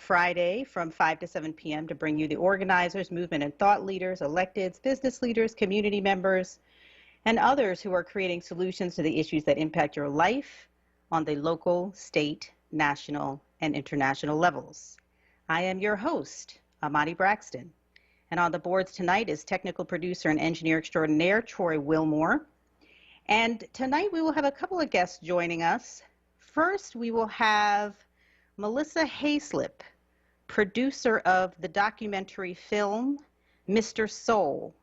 Friday from 5 to 7 p.m. to bring you the organizers, movement and thought leaders, electeds, business leaders, community members, and others who are creating solutions to the issues that impact your life on the local, state, national, and international levels. I am your host, Amani Braxton, and on the boards tonight is technical producer and engineer extraordinaire, Troy Wilmore. And tonight we will have a couple of guests joining us. First, we will have Melissa Hayslip, producer of the documentary film, Mr. Soul,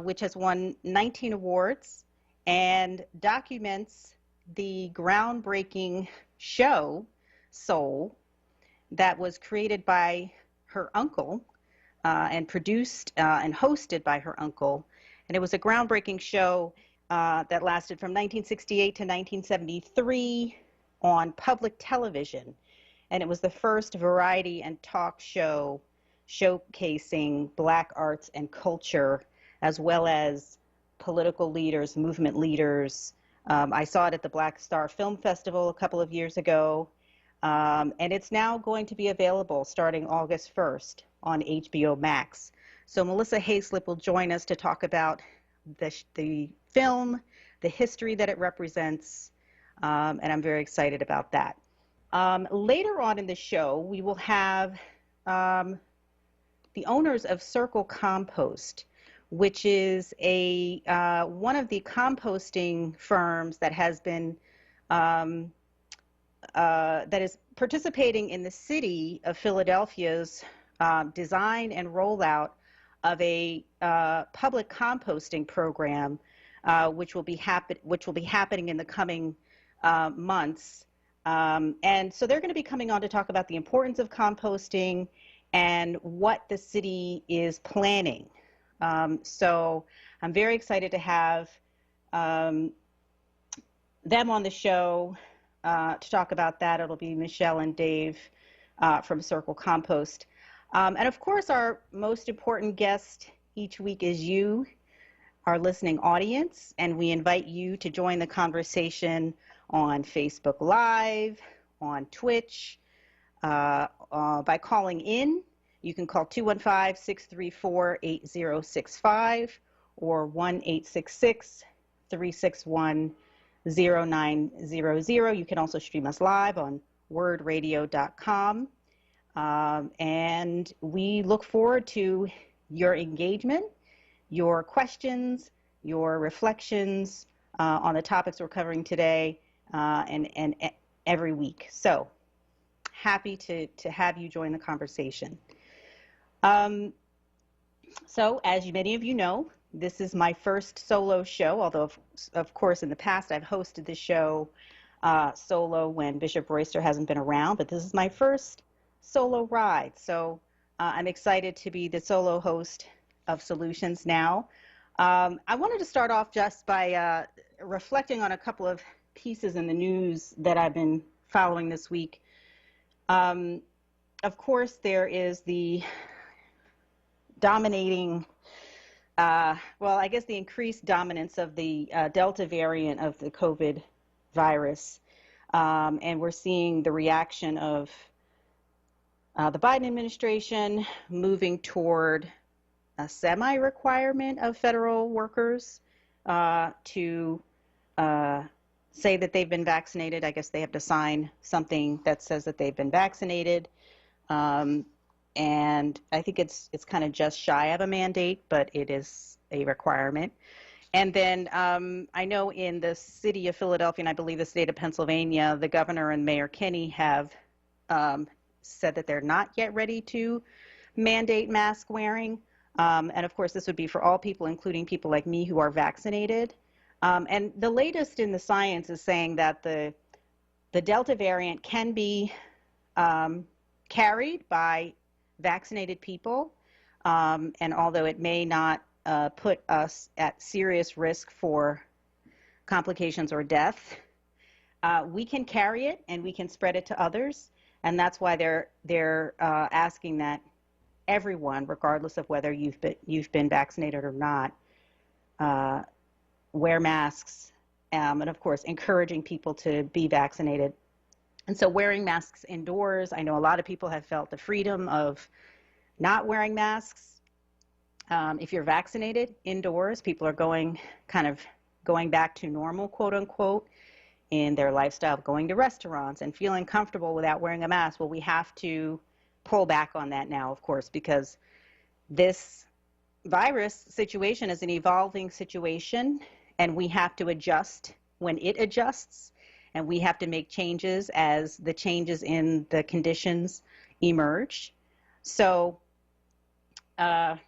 which has won 19 awards and documents the groundbreaking show, Soul, that was created by her uncle and produced and hosted by her uncle. And it was a groundbreaking show that lasted from 1968 to 1973 on public television. And it was the first variety and talk show showcasing Black arts and culture, as well as political leaders, movement leaders. I saw it at the Black Star Film Festival a couple of years ago. And it's now going to be available starting August 1st on HBO Max. So Melissa Hayslip will join us to talk about the film, the history that it represents, and I'm very excited about that. Later on in the show, we will have the owners of Circle Compost, which is one of the composting firms that has been that is participating in the city of Philadelphia's design and rollout of a public composting program, which will be happening in the coming months. And so they're going to be coming on to talk about the importance of composting and what the city is planning. So I'm very excited to have them on the show to talk about that. It'll be Michelle and Dave from Circle Compost. And of course, our most important guest each week is you, our listening audience, and we invite you to join the conversation on Facebook Live, on Twitch, by calling in. You can call 215-634-8065 or 1-866-361-0900. You can also stream us live on wordradio.com. And we look forward to your engagement, your questions, your reflections on the topics we're covering today and every week. So happy to have you join the conversation. So as many of you know, this is my first solo show, although of course in the past I've hosted the show solo when Bishop Royster hasn't been around, but this is my first solo ride. So I'm excited to be the solo host of Solutions Now. I wanted to start off just by reflecting on a couple of pieces in the news that I've been following this week. Of course, there is the dominating, well, I guess the increased dominance of the Delta variant of the COVID virus. And we're seeing the reaction of the Biden administration moving toward a semi-requirement of federal workers to say that they've been vaccinated. I guess they have to sign something that says that they've been vaccinated. And I think it's kind of just shy of a mandate, but it is a requirement. And then I know in the city of Philadelphia, and I believe the state of Pennsylvania, the governor and Mayor Kinney have said that they're not yet ready to mandate mask wearing. And of course, this would be for all people, including people like me who are vaccinated. And the latest in the science is saying that the Delta variant can be carried by vaccinated people. And although it may not put us at serious risk for complications or death, we can carry it and we can spread it to others. And that's why they're asking that everyone, regardless of whether you've been vaccinated or not, wear masks, and of course encouraging people to be vaccinated. And so wearing masks indoors, I know a lot of people have felt the freedom of not wearing masks. If you're vaccinated indoors, people are going back to normal, quote unquote, in their lifestyle of going to restaurants and feeling comfortable without wearing a mask. Well, we have to pull back on that now, of course, because this virus situation is an evolving situation, and we have to adjust when it adjusts, and we have to make changes as the changes in the conditions emerge. So, that's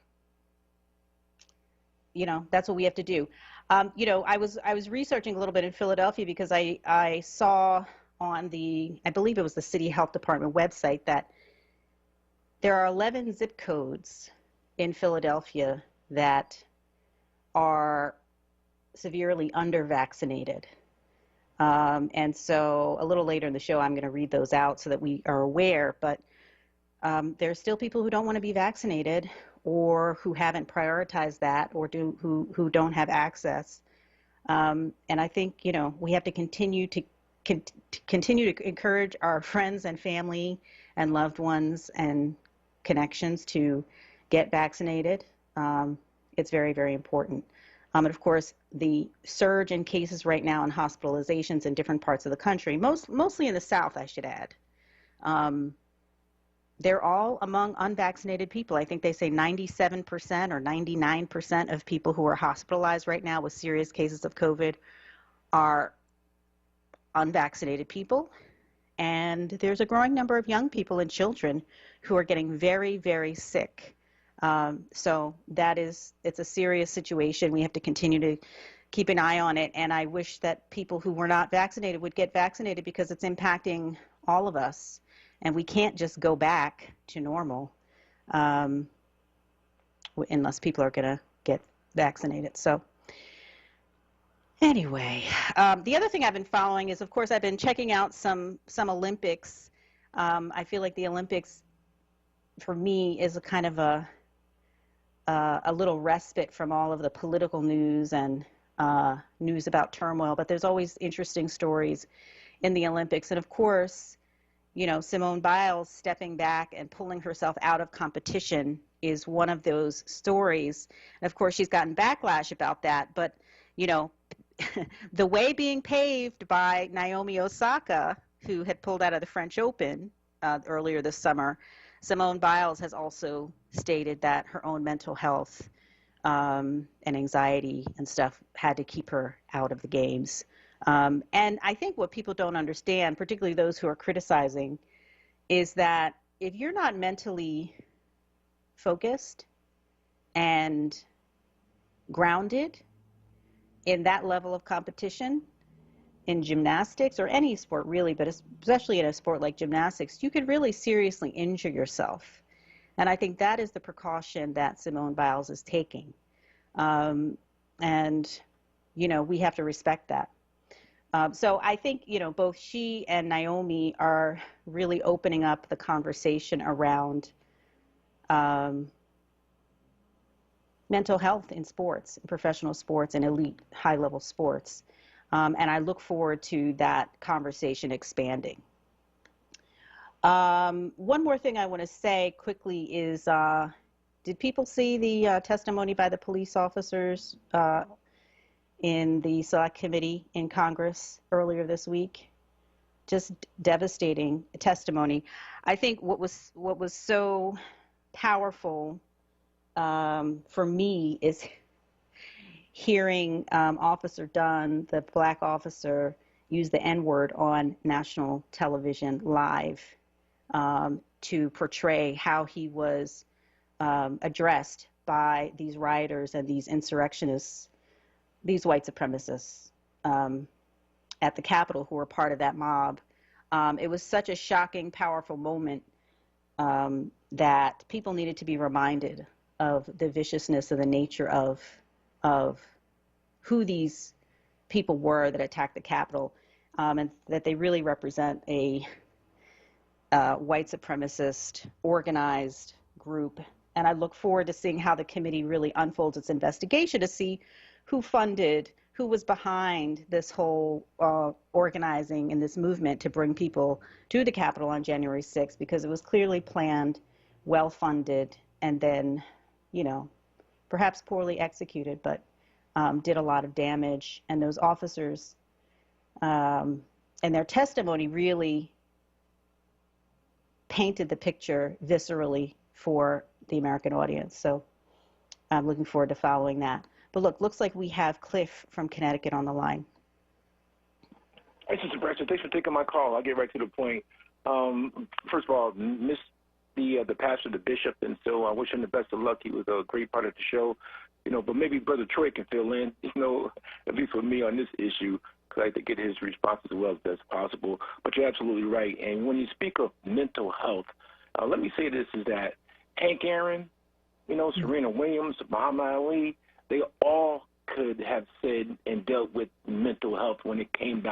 what we have to do. I was researching a little bit in Philadelphia because I saw on I believe it was the City Health Department website, that there are 11 zip codes in Philadelphia that are severely under-vaccinated. And so a little later in the show, I'm going to read those out so that we are aware. But there's still people who don't want to be vaccinated, or who haven't prioritized that, or who don't have access. And I think we have to continue to encourage our friends and family and loved ones and connections to get vaccinated. It's very, very important. And of course, the surge in cases right now and hospitalizations in different parts of the country, mostly in the South, I should add, they're all among unvaccinated people. I think they say 97% or 99% of people who are hospitalized right now with serious cases of COVID are unvaccinated people. And there's a growing number of young people and children who are getting very, very sick. So it's a serious situation. We have to continue to keep an eye on it. And I wish that people who were not vaccinated would get vaccinated, because it's impacting all of us. And we can't just go back to normal unless people are going to get vaccinated. So anyway, the other thing I've been following is, of course, I've been checking out some Olympics. I feel like the Olympics, for me, is a kind of a little respite from all of the political news and news about turmoil. But there's always interesting stories in the Olympics. And of course, Simone Biles stepping back and pulling herself out of competition is one of those stories. And of course, she's gotten backlash about that. But, the way being paved by Naomi Osaka, who had pulled out of the French Open earlier this summer, Simone Biles has also stated that her own mental health and anxiety and stuff had to keep her out of the games. And I think what people don't understand, particularly those who are criticizing, is that if you're not mentally focused and grounded in that level of competition in gymnastics, or any sport really, but especially in a sport like gymnastics, you could really seriously injure yourself. And I think that is the precaution that Simone Biles is taking. And, we have to respect that. So I think, both she and Naomi are really opening up the conversation around mental health in sports, in professional sports, and elite high-level sports. And I look forward to that conversation expanding. One more thing I want to say quickly is, did people see the testimony by the police officers in the Select Committee in Congress earlier this week? Just devastating testimony. I think what was so powerful for me is hearing Officer Dunn, the black officer, use the N-word on national television live to portray how he was addressed by these rioters and these insurrectionists, these white supremacists at the Capitol who were part of that mob. It was such a shocking, powerful moment that people needed to be reminded of the viciousness of the nature of who these people were that attacked the Capitol, and that they really represent a white supremacist organized group. And I look forward to seeing how the committee really unfolds its investigation to see who funded who was behind this whole organizing and this movement to bring people to the Capitol on January 6th, because it was clearly planned, well-funded, and then, you know, perhaps poorly executed, but did a lot of damage. And those officers and their testimony really painted the picture viscerally for the American audience. So I'm looking forward to following that. But look, looks like we have Cliff from Connecticut on the line. Hey, Sister Braxton, thanks for taking my call. I'll get right to the point. First of all, miss the pastor, the bishop, and so I wish him the best of luck. He was a great part of the show, you know, but maybe Brother Troy can fill in, you know, at least with me on this issue, because I like to get his response as well as best possible. But you're absolutely right. And when you speak of mental health, let me say this, is that Hank Aaron, you know, Serena Williams, Muhammad Ali, they all could have said and dealt with mental health when it comes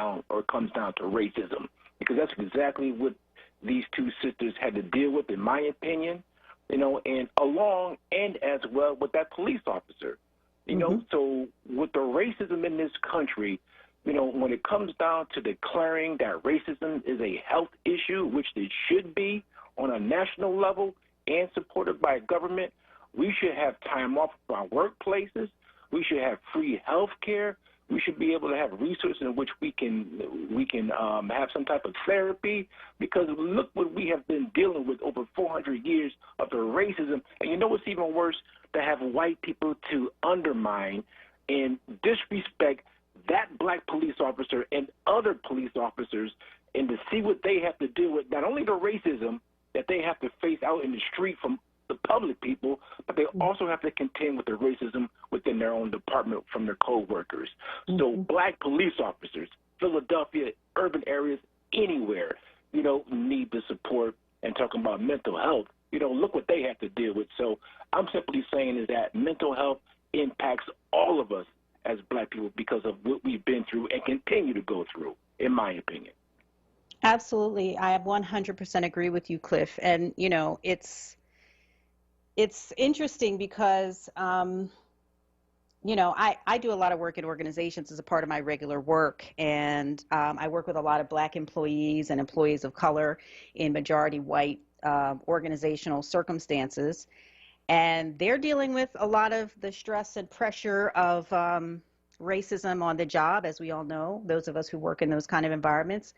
down to racism, because that's exactly what these two sisters had to deal with, in my opinion, you know, and along and as well with that police officer, you know. So with the racism in this country, you know, when it comes down to declaring that racism is a health issue, which it should be on a national level and supported by government, we should have time off from our workplaces. We should have free health care. We should be able to have resources in which we can have some type of therapy, because look what we have been dealing with over 400 years of the racism. And you know what's even worse? To have white people to undermine and disrespect that black police officer and other police officers, and to see what they have to deal with, not only the racism that they have to face out in the street from the public people, but they also have to contend with the racism within their own department from their co-workers. So black police officers, Philadelphia, urban areas, anywhere, you know, need the support. And talking about mental health, you know, look what they have to deal with. So I'm simply saying is that mental health impacts all of us as black people because of what we've been through and continue to go through, in my opinion. Absolutely. I 100% agree with you, Cliff. And, you know, it's interesting because, you know, I do a lot of work in organizations as a part of my regular work. And I work with a lot of black employees and employees of color in majority white organizational circumstances. And they're dealing with a lot of the stress and pressure of racism on the job, as we all know, those of us who work in those kind of environments.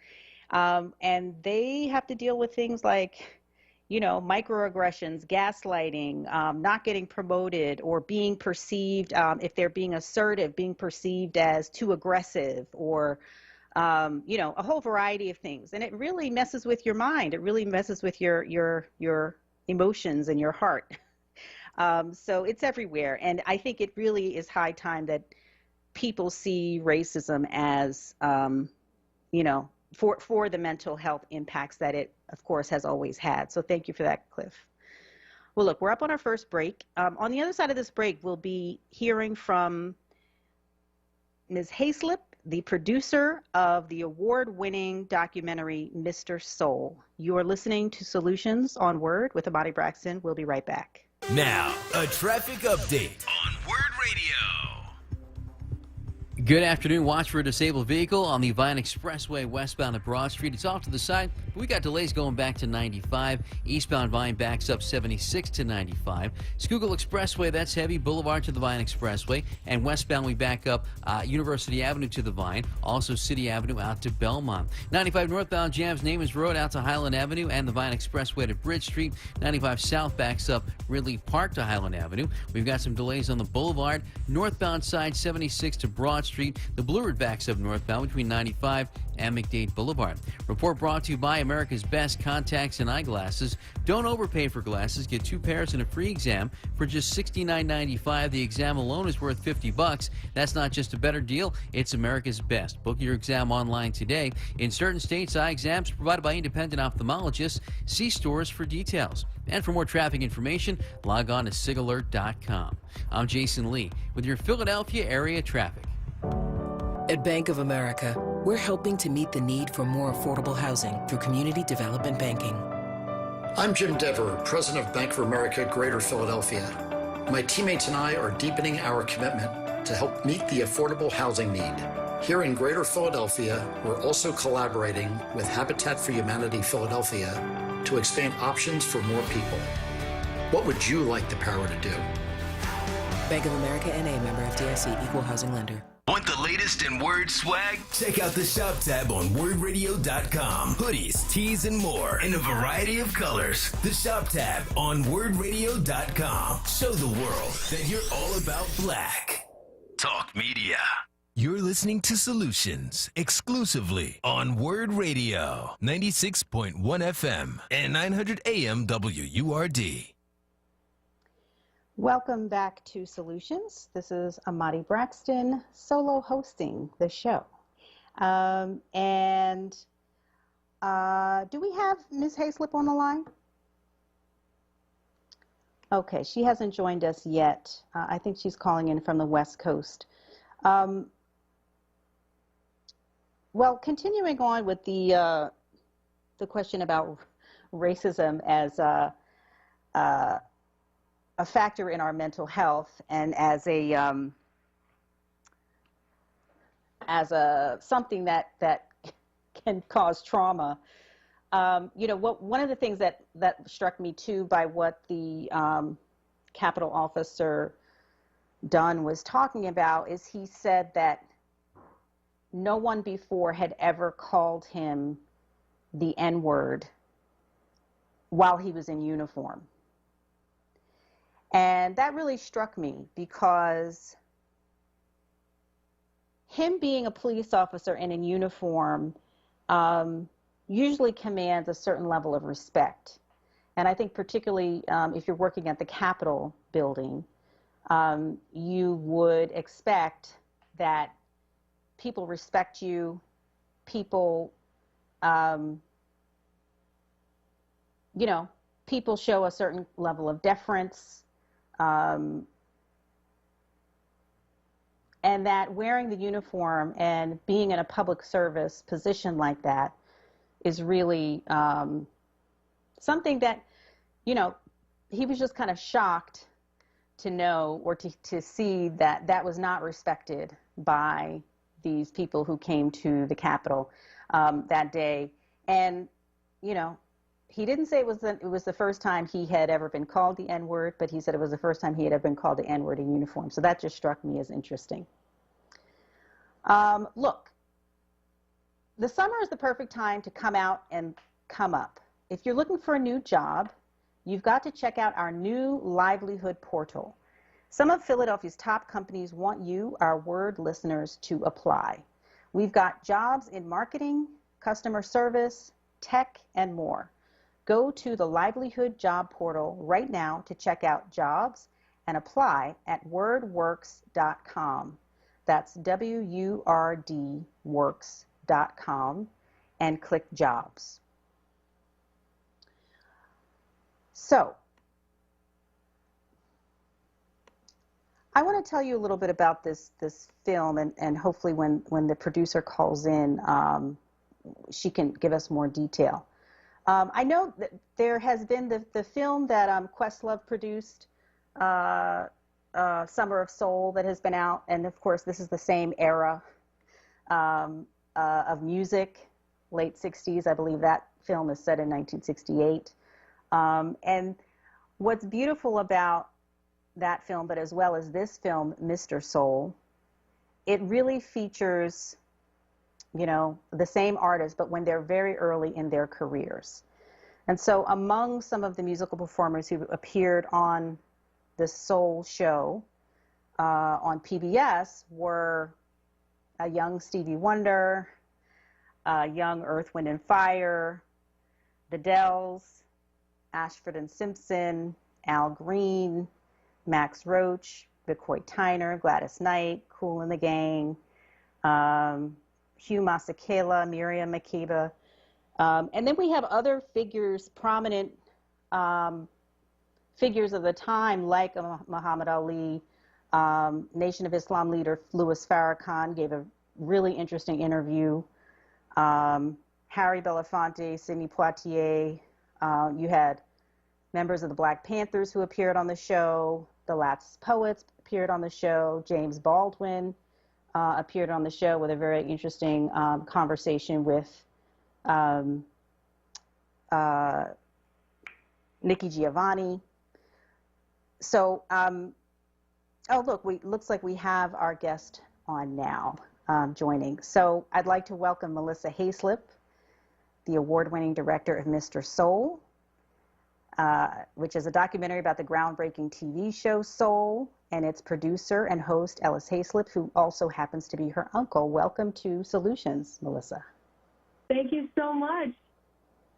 And they have to deal with things like, you know, microaggressions, gaslighting, not getting promoted, or being perceived, if they're being assertive, being perceived as too aggressive, or, you know, a whole variety of things. And it really messes with your mind. It really messes with your emotions and your heart. So it's everywhere. And I think it really is high time that people see racism as, you know, for the mental health impacts that it, of course, has always had. So thank you for that, Cliff. Well, look, we're up on our first break. On the other side of this break, we'll be hearing from Ms. Hayslip, the producer of the award-winning documentary, Mr. Soul. You are listening to Solutions on WURD with Amani Braxton. We'll be right back. Now, a traffic update on WURD Radio. Good afternoon. Watch for a disabled vehicle on the Vine Expressway westbound at Broad Street. It's off to the side, but we got delays going back to 95. Eastbound Vine backs up 76 to 95. Schuylkill Expressway, that's heavy. Boulevard to the Vine Expressway. And westbound, we back up University Avenue to the Vine. Also City Avenue out to Belmont. 95 northbound jams Naaman's Road out to Highland Avenue and the Vine Expressway to Bridge Street. 95 south backs up Ridley Park to Highland Avenue. We've got some delays on the Boulevard. Northbound side 76 to Broad Street. The Blue Route backs up northbound between 95 and McDade Boulevard. Report brought to you by America's Best Contacts and Eyeglasses. Don't overpay for glasses. Get 2 pairs and a free exam for just $69.95. The exam alone is worth $50. That's not just a better deal, it's America's Best. Book your exam online today. In certain states, eye exams are provided by independent ophthalmologists. See stores for details. And for more traffic information, log on to sigalert.com. I'm Jason Lee with your Philadelphia area traffic. At Bank of America, we're helping to meet the need for more affordable housing through community development banking. I'm Jim Dever, President of Bank of America, Greater Philadelphia. My teammates and I are deepening our commitment to help meet the affordable housing need. Here in Greater Philadelphia, we're also collaborating with Habitat for Humanity Philadelphia to expand options for more people. What would you like the power to do? Bank of America N.A. member FDIC, equal housing lender. Want the latest in Word swag? Check out the shop tab on WordRadio.com. Hoodies, tees, and more in a variety of colors. The shop tab on WordRadio.com. Show the world that you're all about black. Talk Media. You're listening to Solutions exclusively on Word Radio, 96.1 FM and 900 AM WURD. Welcome back to Solutions. This is Amadi Braxton, solo hosting the show. Do we have Ms. Hayslip on the line? Okay, she hasn't joined us yet. I think she's calling in from the West Coast. Well, continuing on with the question about racism as a factor in our mental health and as a something that can cause trauma. One of the things that struck me too by what the Capitol officer Dunn was talking about is he said that no one before had ever called him the N-word while he was in uniform. And that really struck me because him being a police officer and in uniform usually commands a certain level of respect. And I think particularly if you're working at the Capitol building, you would expect that people respect you, people, people show a certain level of deference. And that wearing the uniform and being in a public service position like that is really something that, he was just kind of shocked to know or to see that that was not respected by these people who came to the Capitol that day. And, he didn't say it was the first time he had ever been called the N-word, but he said it was the first time he had ever been called the N-word in uniform. So that just struck me as interesting. Look, the summer is the perfect time to come out and come up. If you're looking for a new job, you've got to check out our new livelihood portal. Some of Philadelphia's top companies want you, our WURD listeners, to apply. We've got jobs in marketing, customer service, tech, and more. Go to the Livelihood Job Portal right now to check out jobs and apply at wordworks.com. That's WURD works.com and click jobs. So, I want to tell you a little bit about this film, and hopefully when the producer calls in, she can give us more detail. I know that there has been the film that Questlove produced, Summer of Soul, that has been out, and of course this is the same era of music, late 60s. I believe that film is set in 1968. And what's beautiful about that film, but as well as this film, Mr. Soul, it really features the same artists, but when they're very early in their careers. And so among some of the musical performers who appeared on the Soul show on PBS were a young Stevie Wonder, a young Earth, Wind, and Fire, the Dells, Ashford and Simpson, Al Green, Max Roach, McCoy Tyner, Gladys Knight, Kool and the Gang, Hugh Masekela, Miriam Makeba. And then we have other figures, prominent figures of the time, like Muhammad Ali. Nation of Islam leader Louis Farrakhan gave a really interesting interview. Harry Belafonte, Sidney Poitier. You had members of the Black Panthers who appeared on the show. the last poets appeared on the show. James Baldwin appeared on the show with a very interesting conversation with Nikki Giovanni. So, oh, look, looks like we have our guest on now joining. So I'd like to welcome Melissa Hayslip, the award-winning director of Mr. Soul, which is a documentary about the groundbreaking TV show Soul, and its producer and host, Ellis Hayslip, who also happens to be her uncle. Welcome to Solutions, Melissa. Thank you so much.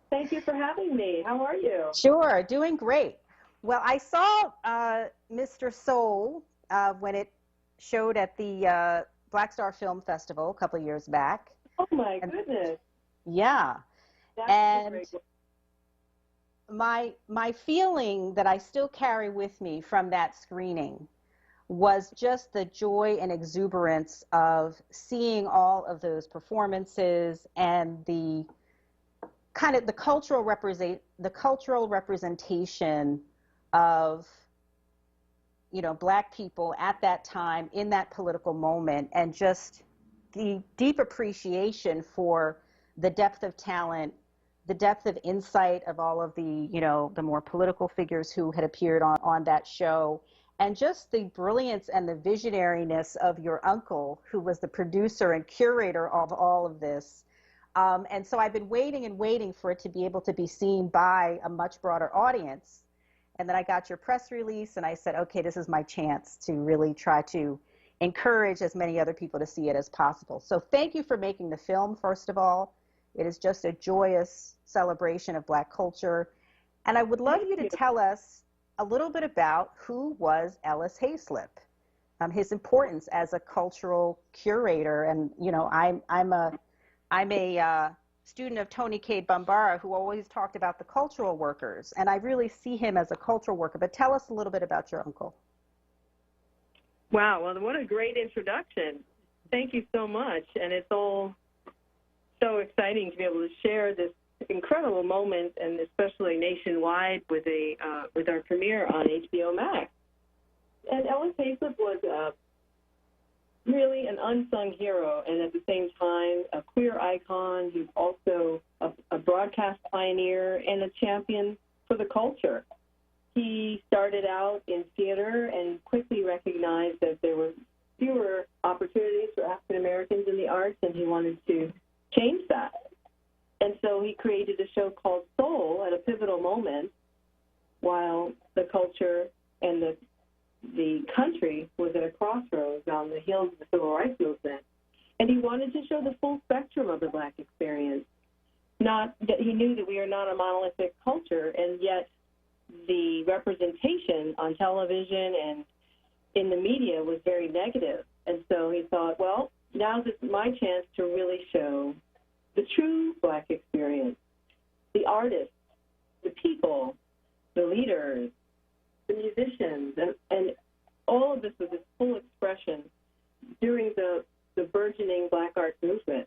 Thank you for having me. How are you? Sure, doing great. Well, I saw Mr. Soul when it showed at the Black Star Film Festival a couple of years back. Oh, my goodness. Yeah. That's and great. my feeling that I still carry with me from that screening was just the joy and exuberance of seeing all of those performances and the kind of the cultural representation of, you know, Black people at that time in that political moment, and just the deep appreciation for the depth of talent, the depth of insight of all of the, you know, the more political figures who had appeared on that show, and just the brilliance and the visionariness of your uncle, who was the producer and curator of all of this. And so I've been waiting and waiting for it to be able to be seen by a much broader audience. And then I got your press release and I said, okay, this is my chance to really try to encourage as many other people to see it as possible. So thank you for making the film, first of all. It is just a joyous celebration of Black culture. And I would love you to tell us a little bit about who was Ellis Hayslip, his importance as a cultural curator. And, you know, I'm a student of Tony Cade Bambara, who always talked about the cultural workers, and I really see him as a cultural worker. But tell us a little bit about your uncle. Wow, well, what a great introduction. Thank you so much. And it's all so exciting to be able to share this incredible moment, and especially nationwide, with our premiere on HBO Max. And Ellis Hayslip was really an unsung hero, and at the same time a queer icon. He's also a broadcast pioneer and a champion for the culture. He started out in theater and quickly recognized that there were fewer opportunities for African Americans in the arts, and he wanted to change that. And so he created a show called Soul at a pivotal moment while the culture and the country was at a crossroads on the heels of the Civil Rights Movement. And he wanted to show the full spectrum of the Black experience. Not that he knew that we are not a monolithic culture, and yet the representation on television and in the media was very negative. And so he thought, well, now's my chance to really show the true Black experience, the artists, the people, the leaders, the musicians, and all of this was its full expression during the burgeoning Black arts movement.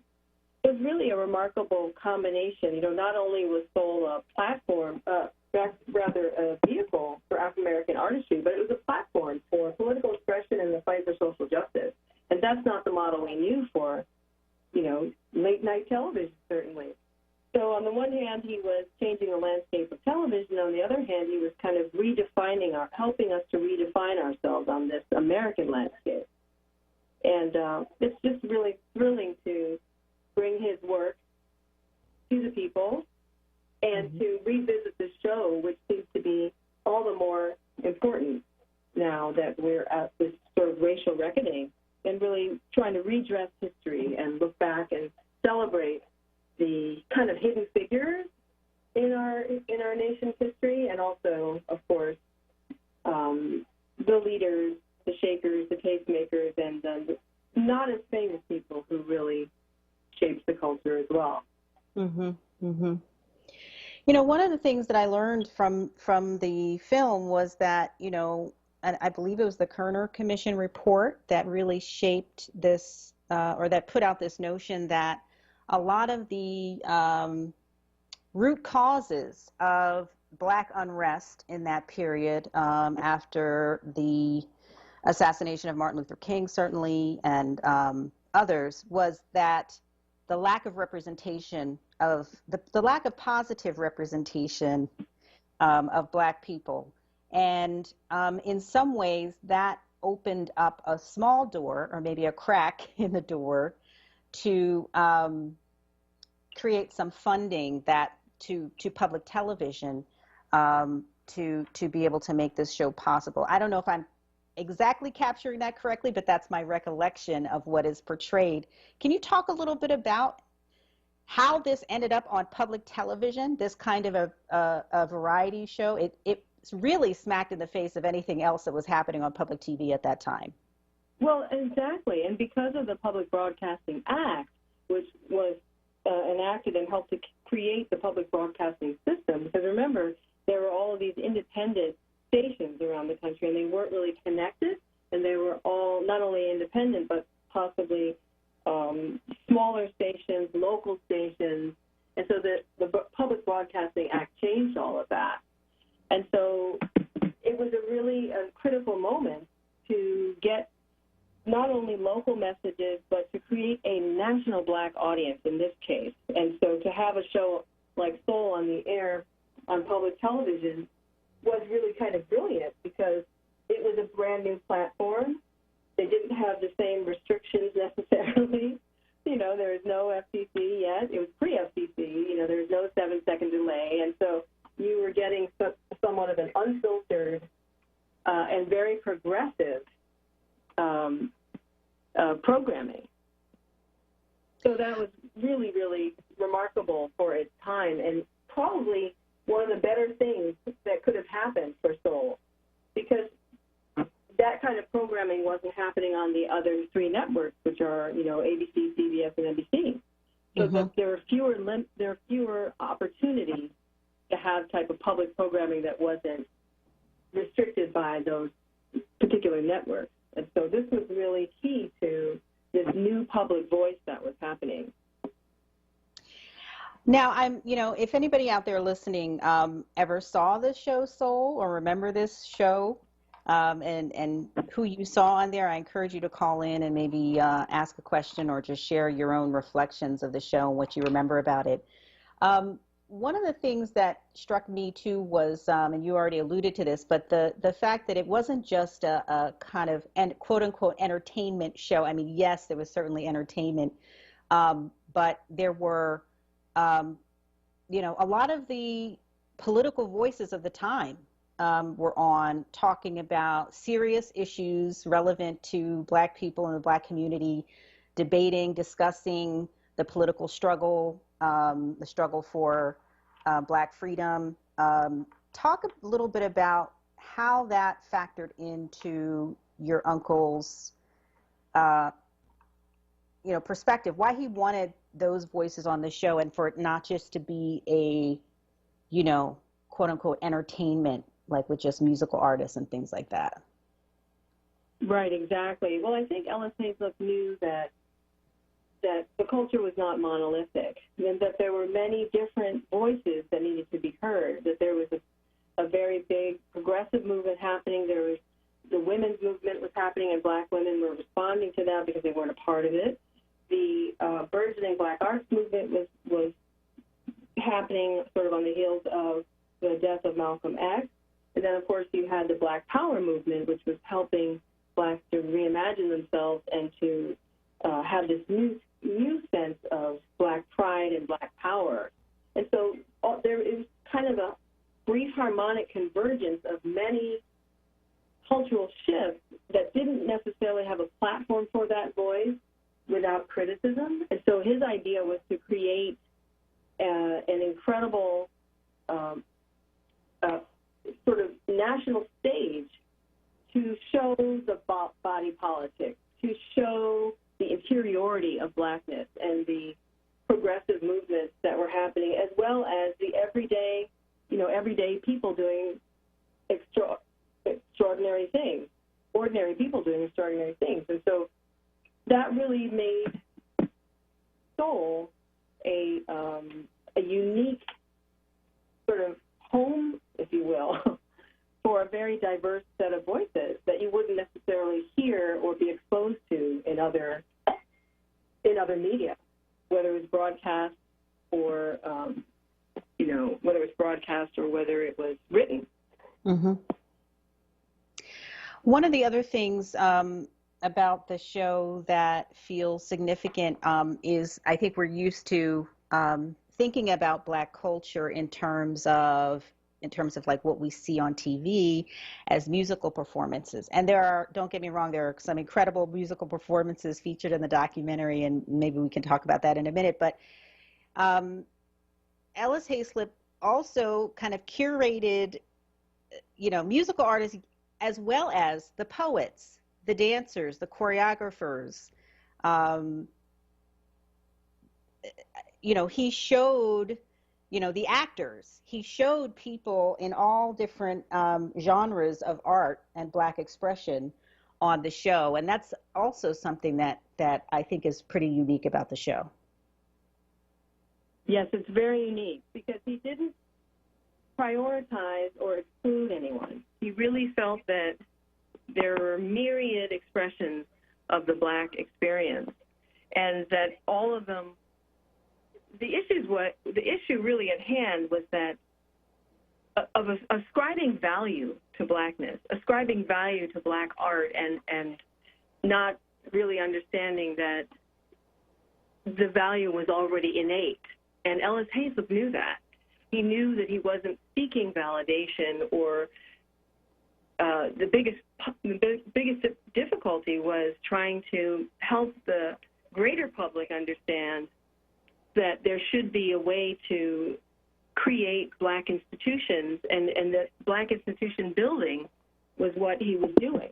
It was really a remarkable combination. You know, not only was Soul a platform, rather a vehicle for African-American artistry, but it was a platform for political expression and the fight for social justice. And that's not the model we knew for, you know, late-night television, certainly. So on the one hand, he was changing the landscape of television. On the other hand, he was kind of helping us to redefine ourselves on this American landscape. And it's just really thrilling to bring his work to the people and to revisit the show, which seems to be all the more important now that we're at this sort of racial reckoning, and really trying to redress history and look back and celebrate the kind of hidden figures in our nation's history, and also, of course, the leaders, the shakers, the tastemakers, and the not as famous people who really shaped the culture as well. Mm-hmm. Mm-hmm. You know, one of the things that I learned from the film was that, you know, and I believe it was the Kerner Commission report that really shaped this, or that put out this notion that a lot of the root causes of Black unrest in that period after the assassination of Martin Luther King, certainly, and others, was that the lack of representation of the lack of positive representation of Black people. And in some ways, that opened up a small door, or maybe a crack in the door, to create some funding that to public television to be able to make this show possible. I don't know if I'm exactly capturing that correctly, but that's my recollection of what is portrayed. Can you talk a little bit about how this ended up on public television, this kind of a variety show? It really smacked in the face of anything else that was happening on public TV at that time. Well, exactly. And because of the Public Broadcasting Act, which was enacted and helped to create the public broadcasting system, because remember, there were all of these independent stations around the country, and they weren't really connected, and they were all not only independent, but possibly smaller stations, local stations, and so the Public Broadcasting Act changed all of that. And so it was a really critical moment to get not only local messages, but to create a national Black audience in this case. And so to have a show like Soul on the air on public television was really kind of brilliant, because it was a brand new platform. They didn't have the same restrictions necessarily. You know, there was no FCC yet. It was pre-FCC. You know, there was no 7-second delay. And so you were getting somewhat of an unfiltered and very progressive programming. So that was really, really remarkable for its time, and probably one of the better things that could have happened for Soul, because that kind of programming wasn't happening on the other three networks, which are, you know, ABC, CBS, and NBC. So there were fewer opportunities to have type of public programming that wasn't restricted by those particular networks. And so this was really key to this new public voice that was happening. Now, if anybody out there listening ever saw this show Soul, or remember this show, and who you saw on there, I encourage you to call in and maybe ask a question or just share your own reflections of the show and what you remember about it. One of the things that struck me too was, and you already alluded to this, but the fact that it wasn't just a kind of quote unquote entertainment show. I mean, yes, there was certainly entertainment, but there were, a lot of the political voices of the time were on, talking about serious issues relevant to Black people in the Black community, debating, discussing the political struggle, the struggle for Black freedom. Talk a little bit about how that factored into your uncle's, perspective, why he wanted those voices on the show, and for it not just to be a, quote unquote entertainment, like with just musical artists and things like that. Right, exactly. Well, I think Ellis Hayes-Look knew that the culture was not monolithic, and that there were many different voices that needed to be heard, that there was a very big progressive movement happening. There was the women's movement was happening, and Black women were responding to that because they weren't a part of it. The burgeoning Black arts movement was happening sort of on the heels of the death of Malcolm X. And then, of course, you had the Black Power movement, which was helping Blacks to reimagine themselves and to have this new sense of Black pride and Black power. And so there is kind of a brief harmonic convergence of many cultural shifts that didn't necessarily have a platform for that voice without criticism. And so his idea was to create an incredible sort of national stage to show the body politic, to show the interiority of Blackness and the progressive movements that were happening, as well as the everyday people doing extraordinary things, ordinary people doing extraordinary things. And so that really made Soul a unique sort of home, if you will, for a very diverse set of voices that you wouldn't necessarily hear or be exposed to in other media, whether it's broadcast or whether it's broadcast or whether it was written. Mm-hmm. One of the other things about the show that feels significant is I think we're used to thinking about Black culture in terms of like what we see on TV as musical performances. And don't get me wrong, there are some incredible musical performances featured in the documentary, and maybe we can talk about that in a minute. But Ellis Hayslip also kind of curated, musical artists as well as the poets, the dancers, the choreographers. He showed, the actors. He showed people in all different genres of art and Black expression on the show. And that's also something that I think is pretty unique about the show. Yes, it's very unique because he didn't prioritize or exclude anyone. He really felt that there were myriad expressions of the Black experience, and that all of them, the issue really at hand was that of ascribing value to Blackness, ascribing value to Black art, and not really understanding that the value was already innate. And Ellis Hayslip knew that. He knew that he wasn't seeking validation, or the biggest difficulty was trying to help the greater public understand that there should be a way to create Black institutions, and that Black institution building was what he was doing,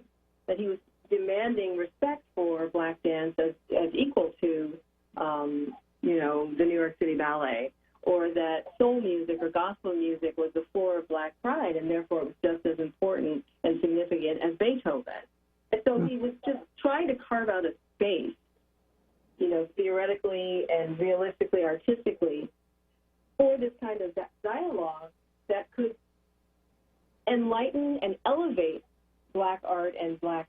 that he was demanding respect for Black dance as equal to, the New York City Ballet, or that soul music or gospel music was the floor of Black pride, and therefore it was just as important and significant as Beethoven. And so he was just trying to carve out a space, theoretically and realistically, artistically, for this kind of dialogue that could enlighten and elevate Black art and Black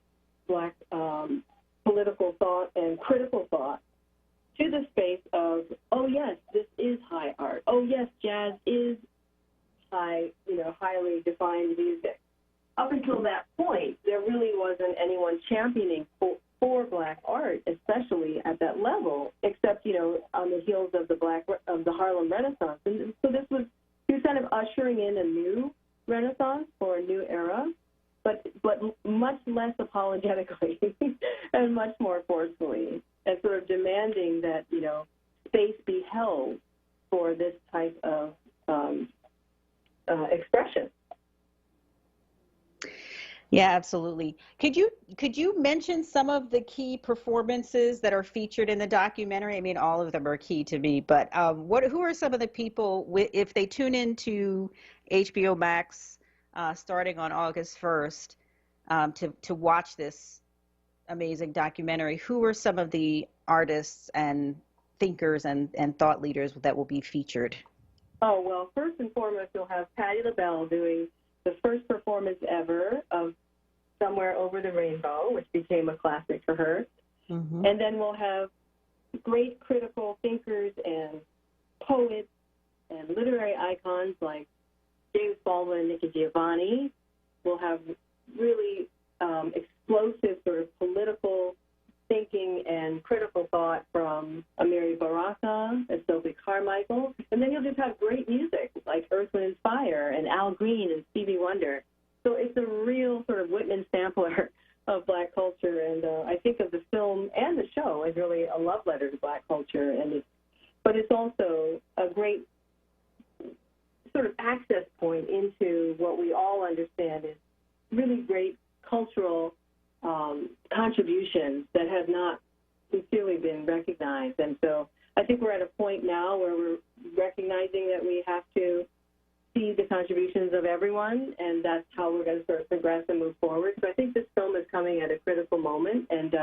political thought and critical thought to the space of, oh yes, this is high art. Oh yes, jazz is highly defined music. Up until that point, there really wasn't anyone championing for Black art, especially at that level, except on the heels of the Harlem Renaissance. And so he was kind of ushering in a new Renaissance for a new era, but much less apologetically and much more forcefully, and sort of demanding that space be held for this type of expression. Yeah, absolutely. Could you mention some of the key performances that are featured in the documentary? I mean, all of them are key to me, but who are some of the people, if they tune into HBO Max starting on August 1st to watch this amazing documentary, who are some of the artists and thinkers and thought leaders that will be featured? Oh, well, first and foremost, you'll have Patti LaBelle doing the first performance ever of Somewhere Over the Rainbow, which became a classic for her. Mm-hmm. And then we'll have great critical thinkers and poets and literary icons like James Baldwin and Nikki Giovanni. We'll have really explosive sort of political thinking and critical thought from Amiri Baraka and Sophie Carmichael. And then you'll just have great music like Earth, Wind, and Fire and Al Green and Stevie Wonder. So it's a real sort of Whitman sampler of Black culture. And I think of the film and the show as really a love letter to Black culture. But it's also a great sort of access point into what we all understand is really great cultural contributions that have not sincerely been recognized. And so I think we're at a point now where we're recognizing that we have to see the contributions of everyone, and that's how we're going to sort of progress and move forward. So I think this film is coming at a critical moment, and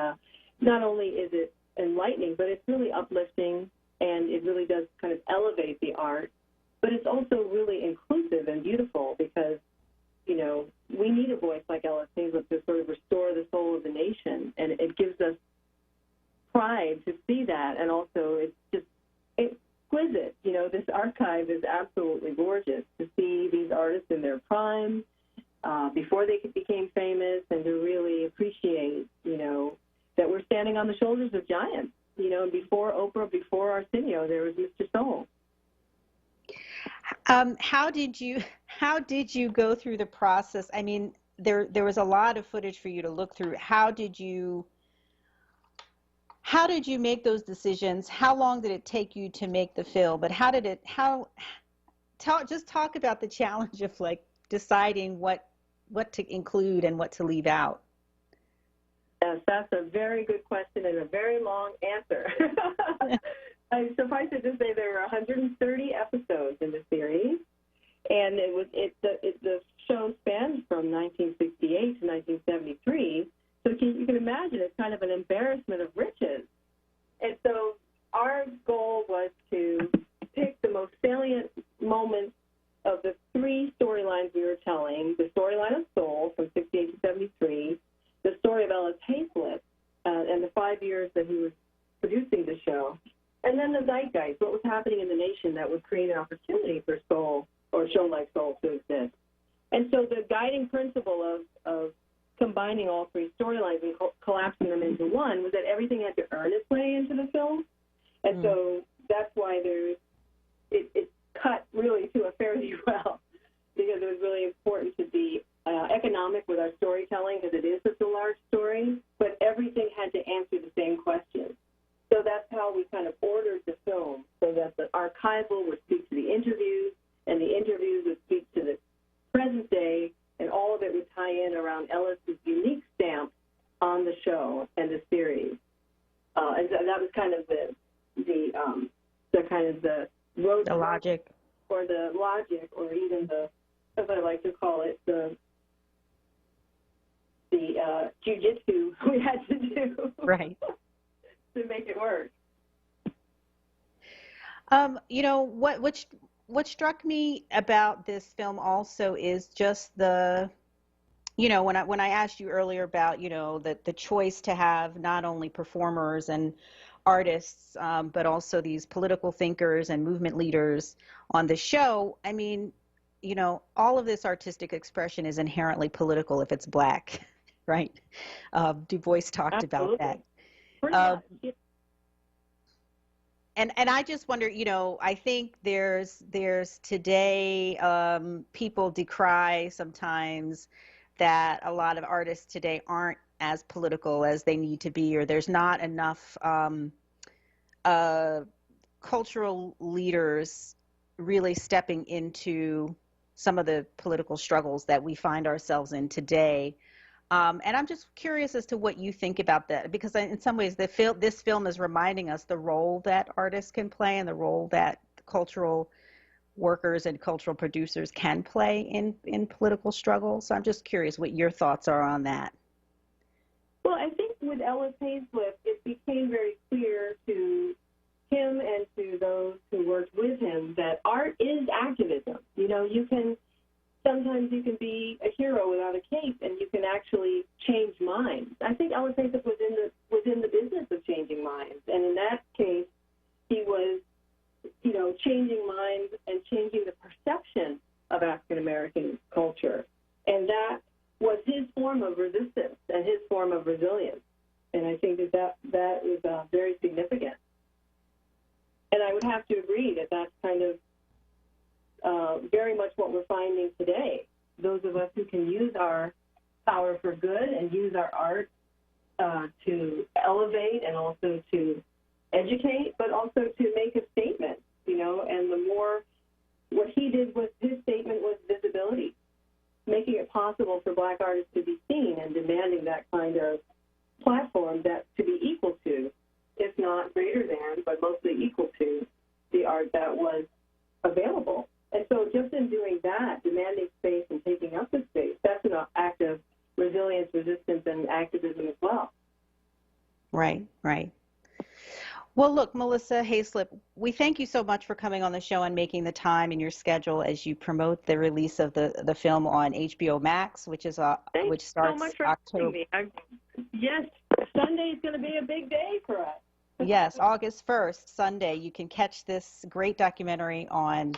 not only is it enlightening, but it's really uplifting, and it really does kind of elevate the art but it's also really inclusive and beautiful because, you know, we need a voice like Ellis Hazlett to sort of restore the soul of the nation, and it gives us pride to see that, and also it's just exquisite. You know, this archive is absolutely gorgeous to see these artists in their prime, before they became famous, and to really appreciate, you know, that we're standing on the shoulders of giants. You know, before Oprah, before Arsenio, there was Mr. Soul. How did you go through the process? I mean, there was a lot of footage for you to look through. How did you make those decisions? How long did it take you to make the film? But just talk about the challenge of like deciding what to include and what to leave out. Yes, that's a very good question and a very long answer. Suffice it to say, there were 130 episodes in the series, and the show spans from 1968 to 1973. So you can imagine it's kind of an embarrassment of riches. And so our goal was to pick the most salient moments of the three storylines we were telling: the storyline of Soul from 68 to 73, the story of Ellis Hazlett, and the 5 years that he was producing the show, and then the zeitgeist, what was happening in the nation that would create an opportunity for Soul, or a show like Soul, to exist. And so the guiding principle of combining all three storylines and collapsing them into one was that everything had to earn its way into the film. And so that's why it cut really to a fare thee well, because it was really important to be economic with our storytelling, because it is such a large story, but everything had to answer the same question. So that's how we kind of ordered the film, so that the archival would speak to the interviews, and the interviews would speak to the present day, and all of it would tie in around Ellis's unique stamp on the show and the series. And that was kind of the road, the logic, or even the, as I like to call it, the jujitsu we had to do, right, to make it work. You know, what struck me about this film also is just the, you know, when I asked you earlier about, you know, the choice to have not only performers and artists, but also these political thinkers and movement leaders on the show. I mean, you know, all of this artistic expression is inherently political if it's Black, right? Du Bois talked Absolutely. about that. And I just wonder, you know, I think there's today, people decry sometimes that a lot of artists today aren't as political as they need to be, or there's not enough cultural leaders really stepping into some of the political struggles that we find ourselves in today. And I'm just curious as to what you think about that, because in some ways this film is reminding us the role that artists can play and the role that cultural workers and cultural producers can play in political struggle. So I'm just curious what your thoughts are on that. Well, I think with Ellis Hazlett, it became very clear to him and to those who worked with him that art is activism. You know, sometimes you can be a hero without a cape, and you can actually change minds. I think Ellis Hazlett was in the business of changing minds, and in that case, he was, you know, changing minds and changing the perception of African American culture, and that was his form of resistance and his form of resilience. And I think that is very significant. And I would have to agree that that's kind of very much what we're finding today. Those of us who can use our power for good and use our art to elevate and also to educate, but also to make a statement, you know, and what he did was, his statement was visibility, making it possible for Black artists to be seen and demanding that kind of platform that to be equal to, if not greater than, but mostly equal to the art that was available. And so just in doing that, demanding space and taking up the space, that's an act of resilience, resistance, and activism as well. Right, right. Well, look, Melissa Hayslip, we thank you so much for coming on the show and making the time in your schedule as you promote the release of the film on HBO Max, which Thanks starts so much for October. having me. Yes, Sunday is going to be a big day for us. Yes, August 1st, Sunday. You can catch this great documentary on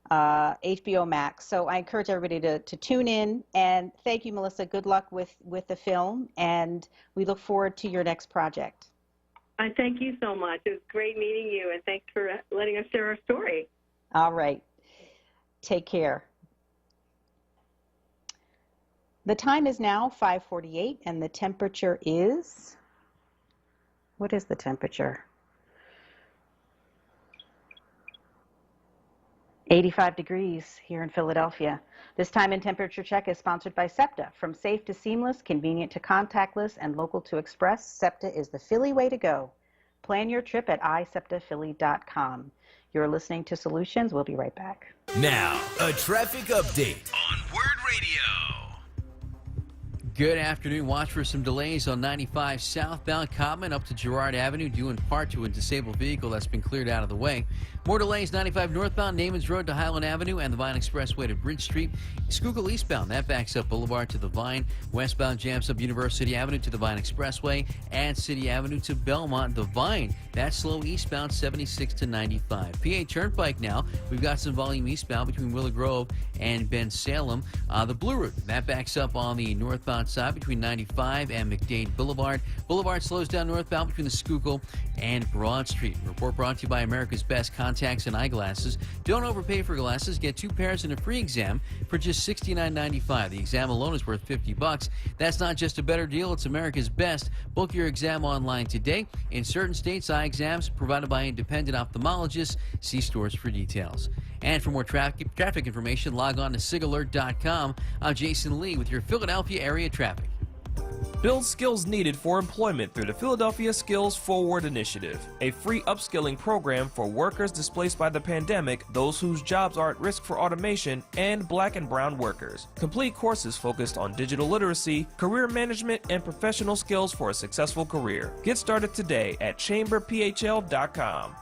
HBO Max. So I encourage everybody to tune in. And thank you, Melissa. Good luck with the film. And we look forward to your next project. I thank you so much. It was great meeting you, and thanks for letting us share our story. All right. Take care. The time is now 5:48, and the temperature is, what is the temperature? 85 degrees here in Philadelphia. This time in temperature check is sponsored by SEPTA. From safe to seamless, convenient to contactless, and local to express, SEPTA is the Philly way to go. Plan your trip at iseptaphilly.com. You're listening to Solutions. We'll be right back. Now, a traffic update on WURD Radio. Good afternoon. Watch for some delays on 95 southbound Cottman up to Girard Avenue, due in part to a disabled vehicle that's been cleared out of the way. More delays 95 northbound Namens Road to Highland Avenue and the Vine Expressway to Bridge Street. Schuylkill eastbound, that backs up Boulevard to the Vine. Westbound jams up University Avenue to the Vine Expressway and City Avenue to Belmont. The Vine, that's slow eastbound 76 to 95. PA Turnpike now, we've got some volume eastbound between Willow Grove and Ben Salem. The Blue Route, that backs up on the northbound side between 95 and McDade Boulevard. Boulevard slows down northbound between the Schuylkill and Broad Street. Report brought to you by America's Best Contacts and Eyeglasses. Don't overpay for glasses. Get 2 pairs and a free exam for just $69.95. The exam alone is worth $50. That's not just a better deal, it's America's Best. Book your exam online today. In certain states, eye exams provided by independent ophthalmologists. See stores for details. And for more traffic information, log on to sigalert.com. I'm Jason Lee with your Philadelphia area traffic. Build skills needed for employment through the Philadelphia Skills Forward Initiative, a free upskilling program for workers displaced by the pandemic, those whose jobs are at risk for automation, and Black and brown workers. Complete courses focused on digital literacy, career management, and professional skills for a successful career. Get started today at chamberphl.com.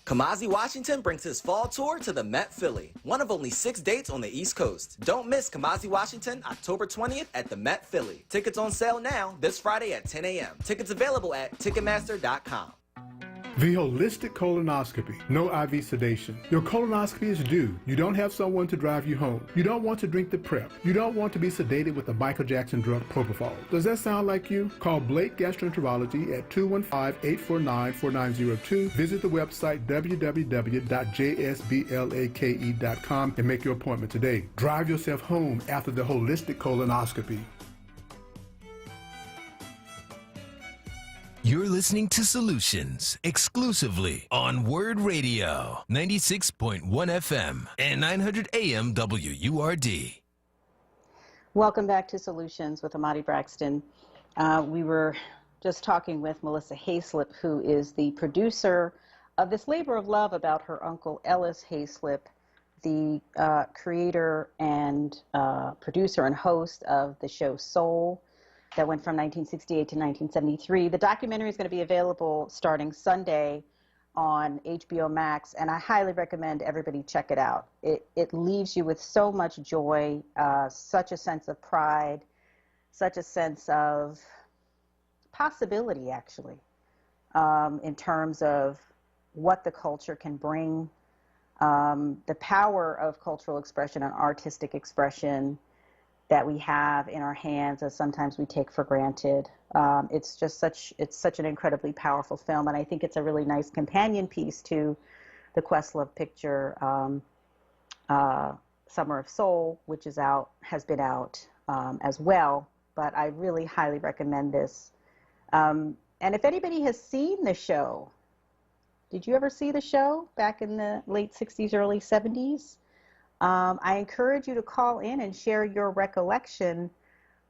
Kamasi Washington brings his fall tour to the Met Philly, one of only 6 dates on the East Coast. Don't miss Kamasi Washington October 20th at the Met Philly. Tickets on sale now this Friday at 10 a.m. Tickets available at Ticketmaster.com. The holistic colonoscopy. No IV sedation. Your colonoscopy is due. You don't have someone to drive you home. You don't want to drink the prep. You don't want to be sedated with the Michael Jackson drug propofol. Does that sound like you? Call Blake Gastroenterology at 215-849-4902. Visit the website www.jsblake.com and make your appointment today. Drive yourself home after the holistic colonoscopy. You're listening to Solutions exclusively on WURD Radio, 96.1 FM and 900 AM WURD. Welcome back to Solutions with Amadi Braxton. We were just talking with Melissa Hayslip, who is the producer of this labor of love about her uncle Ellis Hayslip, the creator and producer and host of the show Soul, that went from 1968 to 1973. The documentary is going to be available starting Sunday on HBO Max, and I highly recommend everybody check it out. It leaves you with so much joy, such a sense of pride, such a sense of possibility, actually, in terms of what the culture can bring, the power of cultural expression and artistic expression that we have in our hands, as sometimes we take for granted. It's such an incredibly powerful film, and I think it's a really nice companion piece to the Questlove picture, Summer of Soul, which has been out as well. But I really highly recommend this. And if anybody has seen the show, did you ever see the show back in the late 60s, early 70s? I encourage you to call in and share your recollection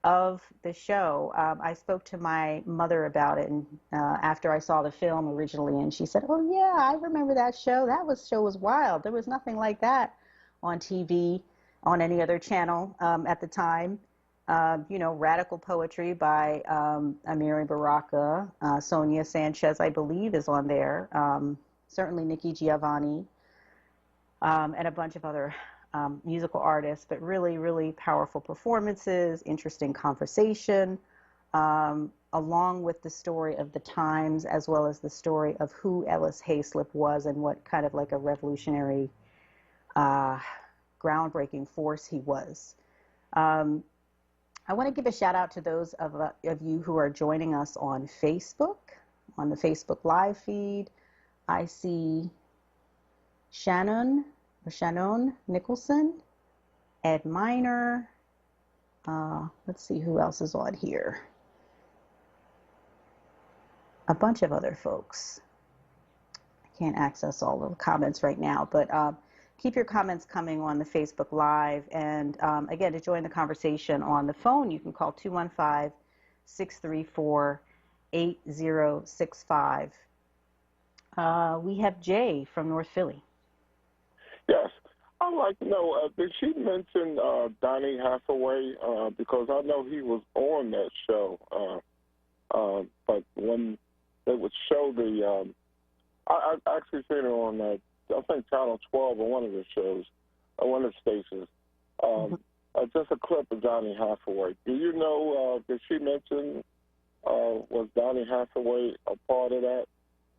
of the show. I spoke to my mother about it and after I saw the film originally, and she said, "Oh yeah, I remember that show. Show was wild. There was nothing like that on TV, on any other channel at the time." Radical Poetry by Amiri Baraka. Sonia Sanchez, I believe, is on there. Certainly Nikki Giovanni, and a bunch of other musical artists, but really, really powerful performances, interesting conversation, along with the story of the times, as well as the story of who Ellis Hayslip was and what kind of like a revolutionary, groundbreaking force he was. I want to give a shout out to those of you who are joining us on Facebook, on the Facebook live feed. I see Shannon Nicholson, Ed Miner. Let's see who else is on here. A bunch of other folks. I can't access all of the comments right now, but keep your comments coming on the Facebook Live. And again, to join the conversation on the phone, you can call 215-634-8065. We have Jay from North Philly. Yes. I'd like to know, did she mention Donny Hathaway? Because I know he was on that show. But when they would show the, I actually seen it on, I think, Channel 12 or one of the shows, one of the stations. Just a clip of Donny Hathaway. Do you know, did she mention, was Donny Hathaway a part of that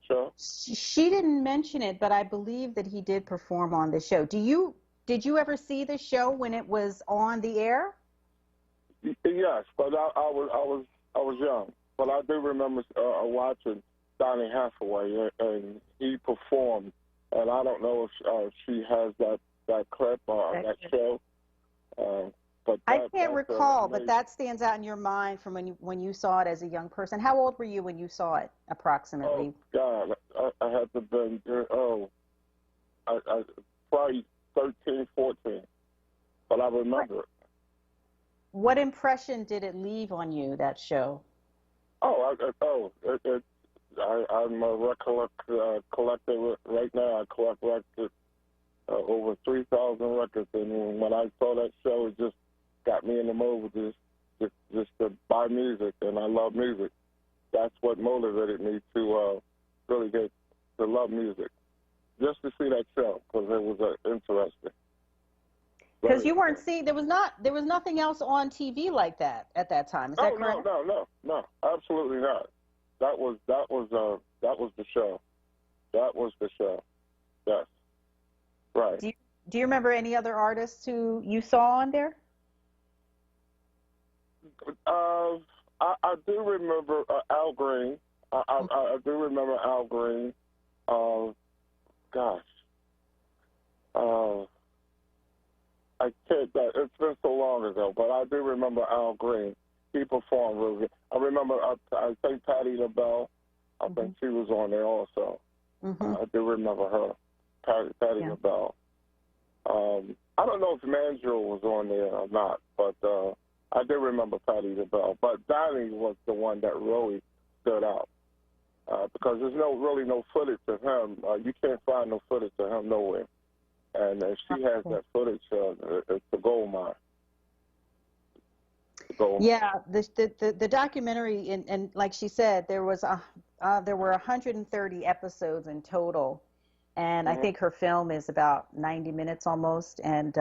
show? She didn't mention it, but I believe that he did perform on the show. Did you ever see the show when it was on the air? Yes, but I was young. But I do remember watching Donny Hathaway, and he performed. And I don't know if she has that clip or that show. But I can't recall, but that stands out in your mind from when you saw it as a young person. How old were you when you saw it, approximately? Oh, God, I had to been, I probably 13, 14. But I remember it. What impression did it leave on you, that show? I'm a record collector right now. I collect records, over 3,000 records, and when I saw that show, it just got me in the mood just to buy music, and I love music. That's what motivated me to really get to love music, just to see that show, because it was interesting. Because you weren't seeing, there was nothing else on TV like that at that time. Is that correct? No, absolutely not. That was the show. That was the show. Yes. Right. Do you remember any other artists who you saw on there? I do remember Al Green. I do remember Al Green. Gosh. I can't. It's been so long ago, but I do remember Al Green. He performed really good. I remember, I think Patti LaBelle. I think she was on there also. I do remember her, Patti LaBelle. I don't know if Mandrill was on there or not, but I do remember Patti LaBelle. But Donny was the one that really stood out because there's really no footage of him. You can't find no footage of him nowhere. And if she has that footage, it's a gold mine. Yeah, the documentary, and like she said, there were 130 episodes in total, and I think her film is about 90 minutes almost, and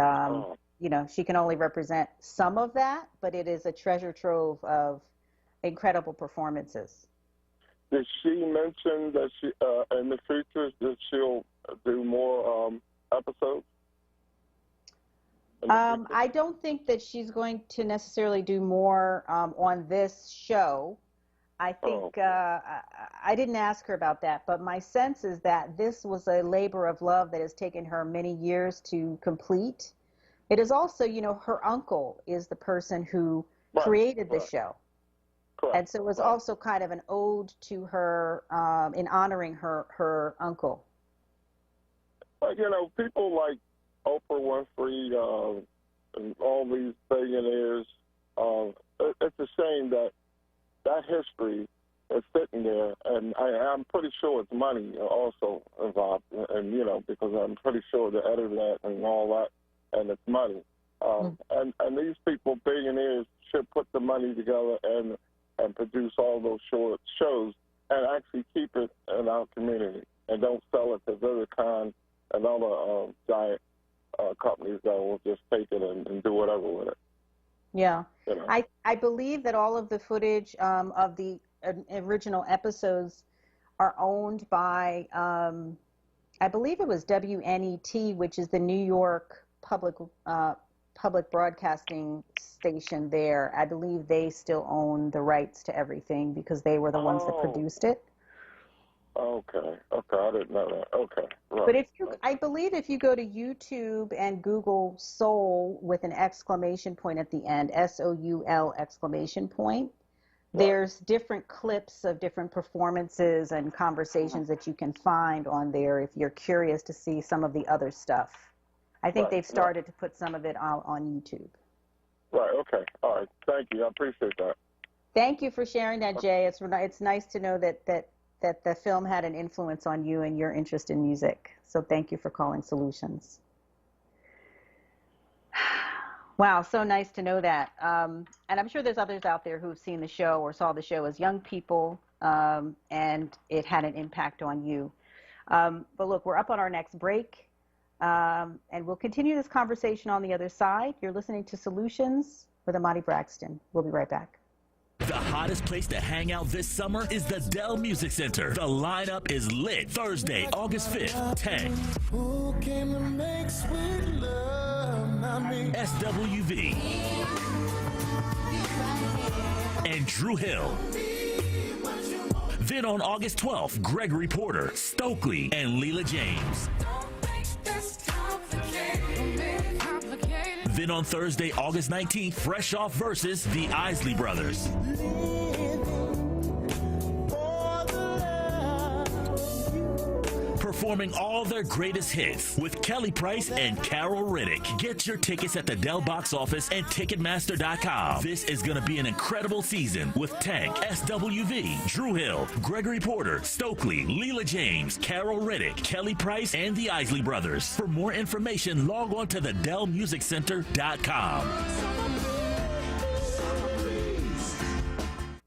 she can only represent some of that, but it is a treasure trove of incredible performances. Did she mention that she in the future that she'll do more episodes? I don't think that she's going to necessarily do more on this show. I think I didn't ask her about that, but my sense is that this was a labor of love that has taken her many years to complete. It is also, her uncle is the person who created the show. Correct. And so it was also kind of an ode to her in honoring her uncle. But, people like Oprah Winfrey and all these billionaires, it's a shame that history is sitting there, and I'm pretty sure it's money also involved, and because I'm pretty sure the editor that and all that, and it's money. And these people, billionaires, should put the money together and produce all those short shows and actually keep it in our community and don't sell it to Viacom and other giant companies that will just take it and do whatever with it. Yeah. You know. I believe that all of the footage of the original episodes are owned by, I believe it was WNET, which is the New York public broadcasting station there. I believe they still own the rights to everything because they were the ones that produced it. Okay, I didn't know that. Okay, right. But I believe if you go to YouTube and Google Soul with an exclamation point at the end, SOUL exclamation point, there's different clips of different performances and conversations that you can find on there if you're curious to see some of the other stuff. I think they've started to put some of it out on YouTube. Right, okay. All right. Thank you. I appreciate that. Thank you for sharing that, Jay. It's nice to know that the film had an influence on you and your interest in music. So thank you for calling Solutions. Wow, so nice to know that. And I'm sure there's others out there who've seen the show or saw the show as young people, and it had an impact on you. But look, we're up on our next break, and we'll continue this conversation on the other side. You're listening to Solutions with Amani Braxton. We'll be right back. The hottest place to hang out this summer is the Dell Music Center. The lineup is lit. Thursday, August 5th, Tank, SWV, and Drew Hill. Then on August 12th, Gregory Porter, Stokely, and Leela James. Then on Thursday, August 19th, Fresh Off versus the Isley Brothers. Performing all their greatest hits with Kelly Price and Carol Riddick. Get your tickets at the Dell box office and Ticketmaster.com. This is going to be an incredible season with Tank, SWV, Drew Hill, Gregory Porter, Stokely, Leela James, Carol Riddick, Kelly Price, and the Isley Brothers. For more information, log on to the DellMusicCenter.com.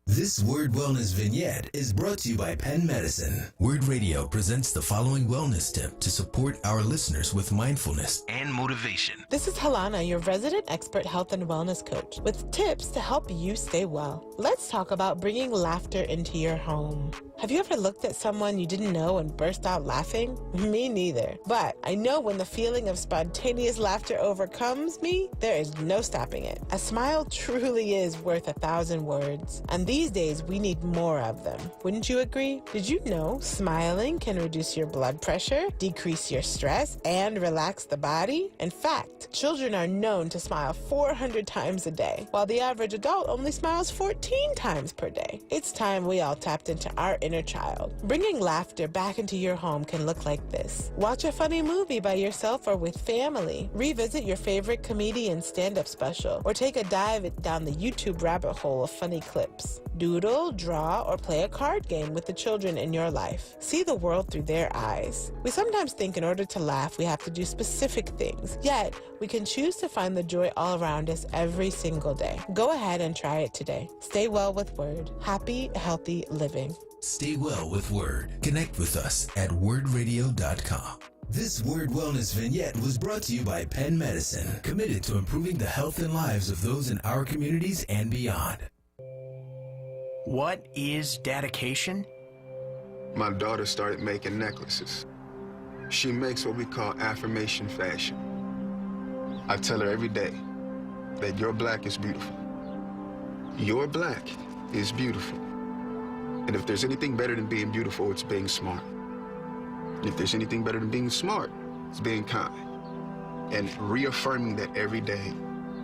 This Word Wellness vignette is brought to you by Penn Medicine. Word Radio presents the following wellness tip to support our listeners with mindfulness and motivation. This is Helana, your resident expert health and wellness coach, with tips to help you stay well. Let's talk about bringing laughter into your home. Have you ever looked at someone you didn't know and burst out laughing? Me neither. But I know when the feeling of spontaneous laughter overcomes me, there is no stopping it. A smile truly is worth 1,000 words. And these days, we need more of them. Wouldn't you agree? Did you know smiling can reduce your blood pressure, decrease your stress, and relax the body? In fact, children are known to smile 400 times a day, while the average adult only smiles 14 times per day. It's time we all tapped into our inner child. Bringing laughter back into your home can look like this. Watch a funny movie by yourself or with family. Revisit your favorite comedian's stand-up special, or take a dive down the YouTube rabbit hole of funny clips. Doodle, draw, or play a card game with the children in your life. See the world through their eyes. We sometimes think in order to laugh, we have to do specific things. Yet, we can choose to find the joy all around us every single day. Go ahead and try it today. Stay well with Word. Happy, healthy living. Stay well with Word. Connect with us at wordradio.com. This Word Wellness vignette was brought to you by Penn Medicine, committed to improving the health and lives of those in our communities and beyond. What is dedication? My daughter started making necklaces. She makes what we call affirmation fashion. I tell her every day that your black is beautiful. Your black is beautiful. And if there's anything better than being beautiful, it's being smart. And if there's anything better than being smart, it's being kind. And reaffirming that every day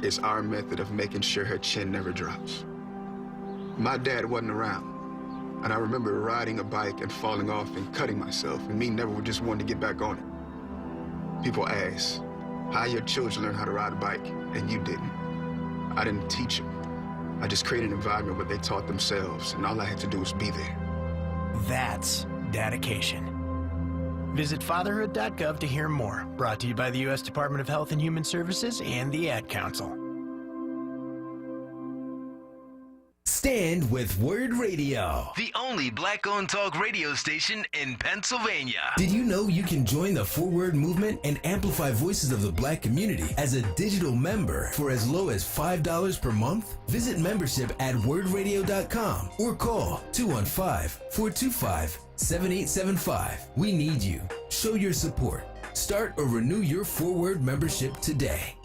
is our method of making sure her chin never drops. My dad wasn't around, and I remember riding a bike and falling off and cutting myself, and me never just wanting to get back on it. People ask, how your children learn how to ride a bike, and you didn't? I didn't teach them. I just created an environment where they taught themselves, and all I had to do was be there. That's dedication. Visit fatherhood.gov to hear more. Brought to you by the U.S. Department of Health and Human Services and the Ad Council. Stand with WURD Radio, the only black-owned talk radio station in Pennsylvania. Did you know you can join the Forward movement and amplify voices of the black community as a digital member for as low as $5 per month? Visit membership at wordradio.com or call 215-425-7875. We need you. Show your support. Start or renew your Forward membership today.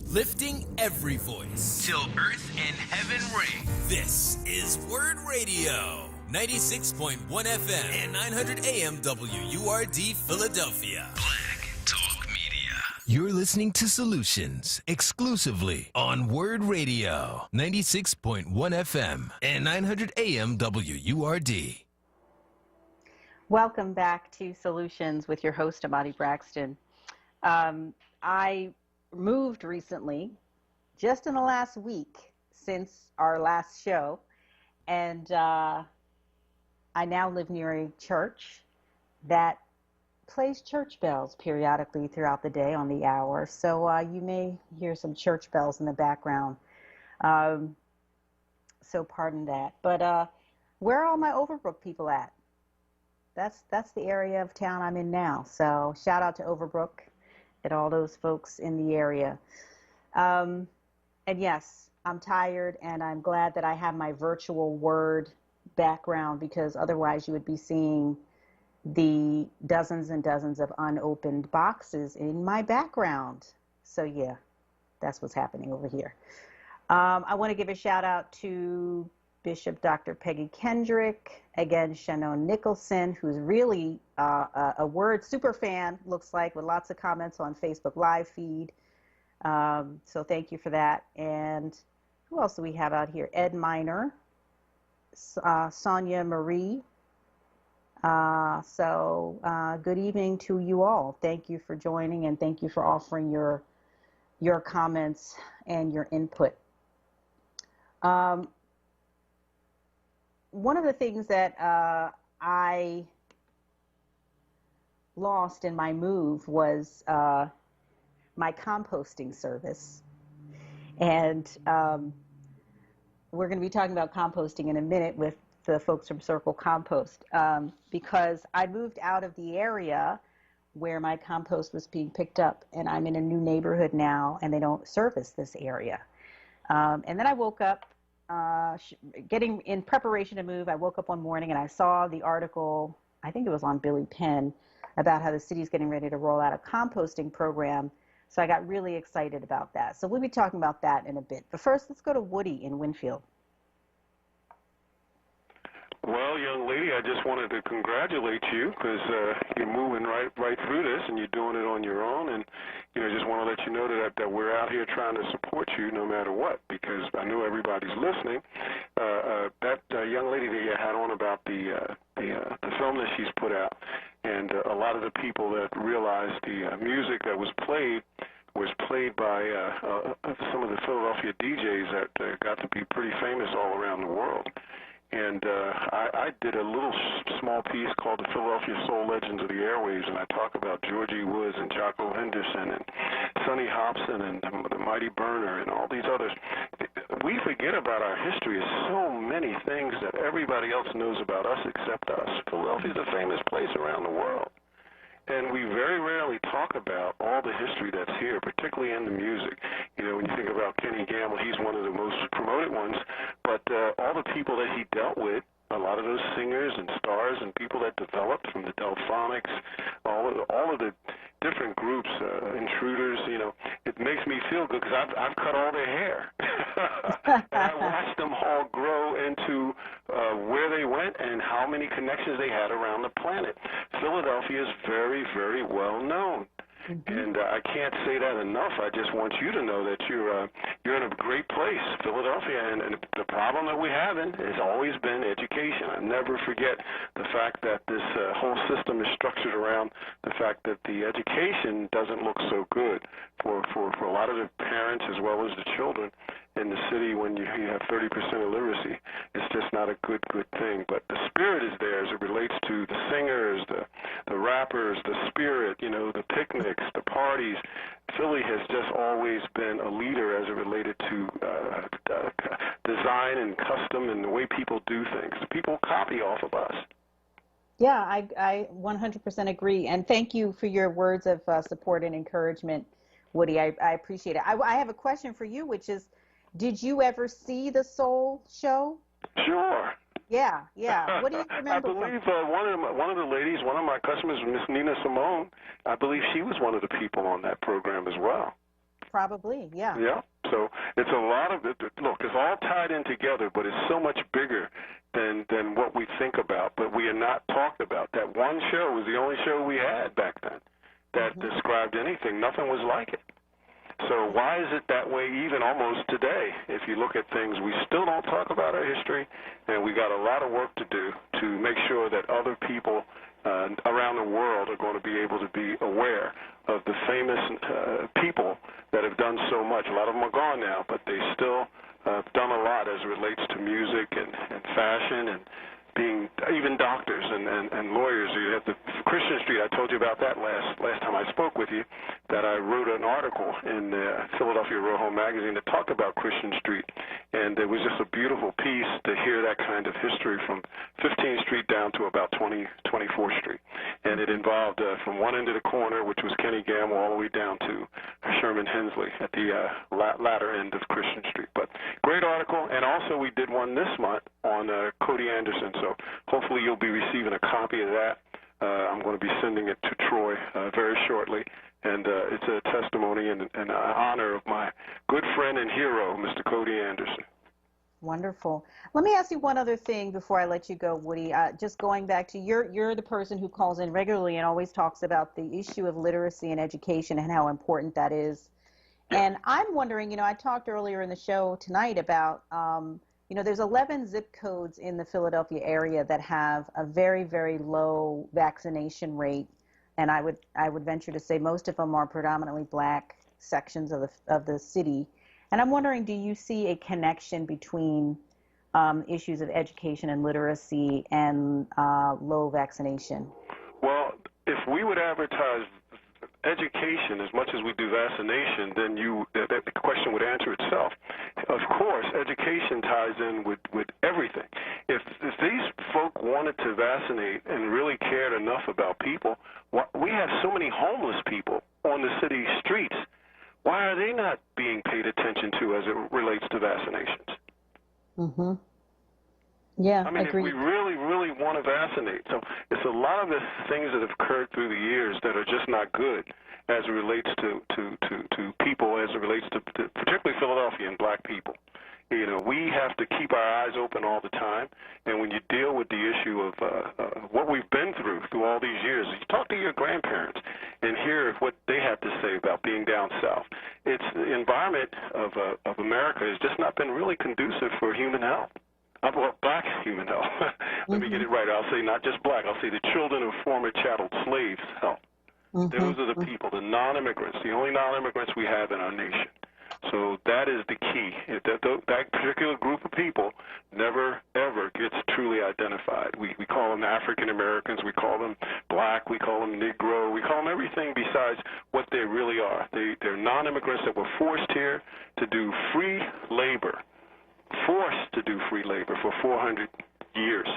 Lifting every voice till earth and heaven ring. This is WURD Radio, 96.1 FM and 900 AM WURD Philadelphia. Black Talk Media. You're listening to Solutions exclusively on WURD Radio, 96.1 FM and 900 AM WURD. Welcome back to Solutions with your host, Amadi Braxton. I moved recently, just in the last week since our last show, and I now live near a church that plays church bells periodically throughout the day on the hour, so you may hear some church bells in the background, so pardon that. But where are all my Overbrook people at? That's the area of town I'm in now, so shout out to Overbrook and all those folks in the area. And yes, I'm tired, and I'm glad that I have my virtual WURD background, because otherwise you would be seeing the dozens and dozens of unopened boxes in my background. So yeah, that's what's happening over here. I want to give a shout out to Bishop Dr. Peggy Kendrick, again, Shannon Nicholson, who's really a WURD super fan, looks like, with lots of comments on Facebook Live feed. So thank you for that. And who else do we have out here? Ed Miner, Sonia Marie. Good evening to you all. Thank you for joining, and thank you for offering your comments and your input. One of the things that I lost in my move was my composting service. And we're going to be talking about composting in a minute with the folks from Circle Compost, because I moved out of the area where my compost was being picked up, and I'm in a new neighborhood now, and they don't service this area. And then I woke up, getting in preparation to move. I woke up one morning and I saw the article, I think it was on Billy Penn, about how the city's getting ready to roll out a composting program. So I got really excited about that. So we'll be talking about that in a bit. But first, let's go to Woody in Winfield. Well, young lady, I just wanted to congratulate you, because you're moving right through this, and you're doing it on your own. And just want to let you know that we're out here trying to support you no matter what, because I know everybody's listening. That young lady that you had on about the film that she's put out, and a lot of the people that realized the music that was played by some of the Philadelphia DJs that got to be pretty famous all around the world. And I did a little small piece called The Philadelphia Soul Legends of the Airwaves, and I talk about Georgie Woods and Jocko Henderson and Sonny Hobson and the Mighty Burner and all these others. We forget about our history. There's so many things that everybody else knows about us except us. Philadelphia's a famous place around the world. And we very rarely talk about all the history that's here, particularly in the music. When you think about Kenny Gamble, he's one of the most promoted ones, but all the people that he dealt with, a lot of those singers and stars and people that developed from the Delphonics, all of the different groups, Intruders, it makes me feel good, because I've cut all their hair. And I watched them all grow into where they went and how many connections they had around the planet. Philadelphia is very, very well known. And I can't say that enough. I just want you to know that you're in a great place, Philadelphia. And the problem that we're having has always been education. I never forget the fact that this whole system is structured around the fact that the education doesn't look so good for a lot of the parents as well as the children. in the city when you have 30% illiteracy. It's just not a good thing. But the spirit is there as it relates to the singers, the rappers, the spirit, the picnics, the parties. Philly has just always been a leader as it related to design and custom and the way people do things. People copy off of us. Yeah, I 100% agree. And thank you for your words of support and encouragement, Woody. I appreciate it. I have a question for you, which is, did you ever see the Soul show? Sure. Yeah. What do you remember? I believe one of the ladies, one of my customers, Miss Nina Simone, I believe she was one of the people on that program as well. Probably, yeah. Yeah. So it's a lot of it. Look, it's all tied in together, but it's so much bigger than what we think about. But we are not talked about. That one show was the only show we had back then that described anything. Nothing was like it. So why is it that way even almost today? If you look at things, we still don't talk about our history, and we got a lot of work to do to make sure that other people around the world are going to be able to be aware of the famous people that have done so much. A lot of them are gone now, but they still have done a lot as it relates to music and fashion and being even doctors and lawyers. You have the Christian Street. I told you about that last time I spoke with you, that I wrote an article in Philadelphia Row Home Magazine that talked about Christian Street, and it was just a beautiful piece to hear that kind of history from 15th Street down to about 24th Street. And it involved from one end of the corner, which was Kenny Gamble, all the way down to Sherman Hensley at the latter end of Christian Street. But great article, and also we did one this month on Cody Anderson. So hopefully you'll be receiving a copy of that. I'm going to be sending it to Troy very shortly, and it's a testimony and an honor of my good friend and hero, Mr. Cody Anderson. Wonderful. Let me ask you one other thing before I let you go, Woody. Just going back to you're the person who calls in regularly and always talks about the issue of literacy and education and how important that is. And I'm wondering, I talked earlier in the show tonight about there's 11 zip codes in the Philadelphia area that have a very, very low vaccination rate, and I would venture to say most of them are predominantly black sections of the city. And I'm wondering, do you see a connection between issues of education and literacy and low vaccination? Well, if we would advertise education as much as we do vaccination, then the question would answer itself. Of course, education ties in with everything. If these folk wanted to vaccinate and really cared enough about people, we have so many homeless people on the city streets. Why are they not being paid attention to as it relates to vaccinations? Mm-hmm. Yeah, I mean, agree. if we really, really want to vaccinate, so it's a lot of the things that have occurred through the years that are just not good as it relates to people, as it relates to particularly Philadelphia and black people. We have to keep our eyes open all the time, and when you deal with the issue of what we've been through all these years, you talk to your grandparents and hear what they have to say about being down south. It's the environment of America has just not been really conducive for human health. Well, black human health. Let me get it right. I'll say not just black. I'll say the children of former chattel slaves' health. Those are the people, the non-immigrants, the only non-immigrants we have in our nation. So that is the key. That particular group of people never, ever gets truly identified. We call them African Americans. We call them black. We call them Negro. We call them everything besides what they really are. They're non-immigrants that were forced here to do free labor. Forced to do free labor for 400 years.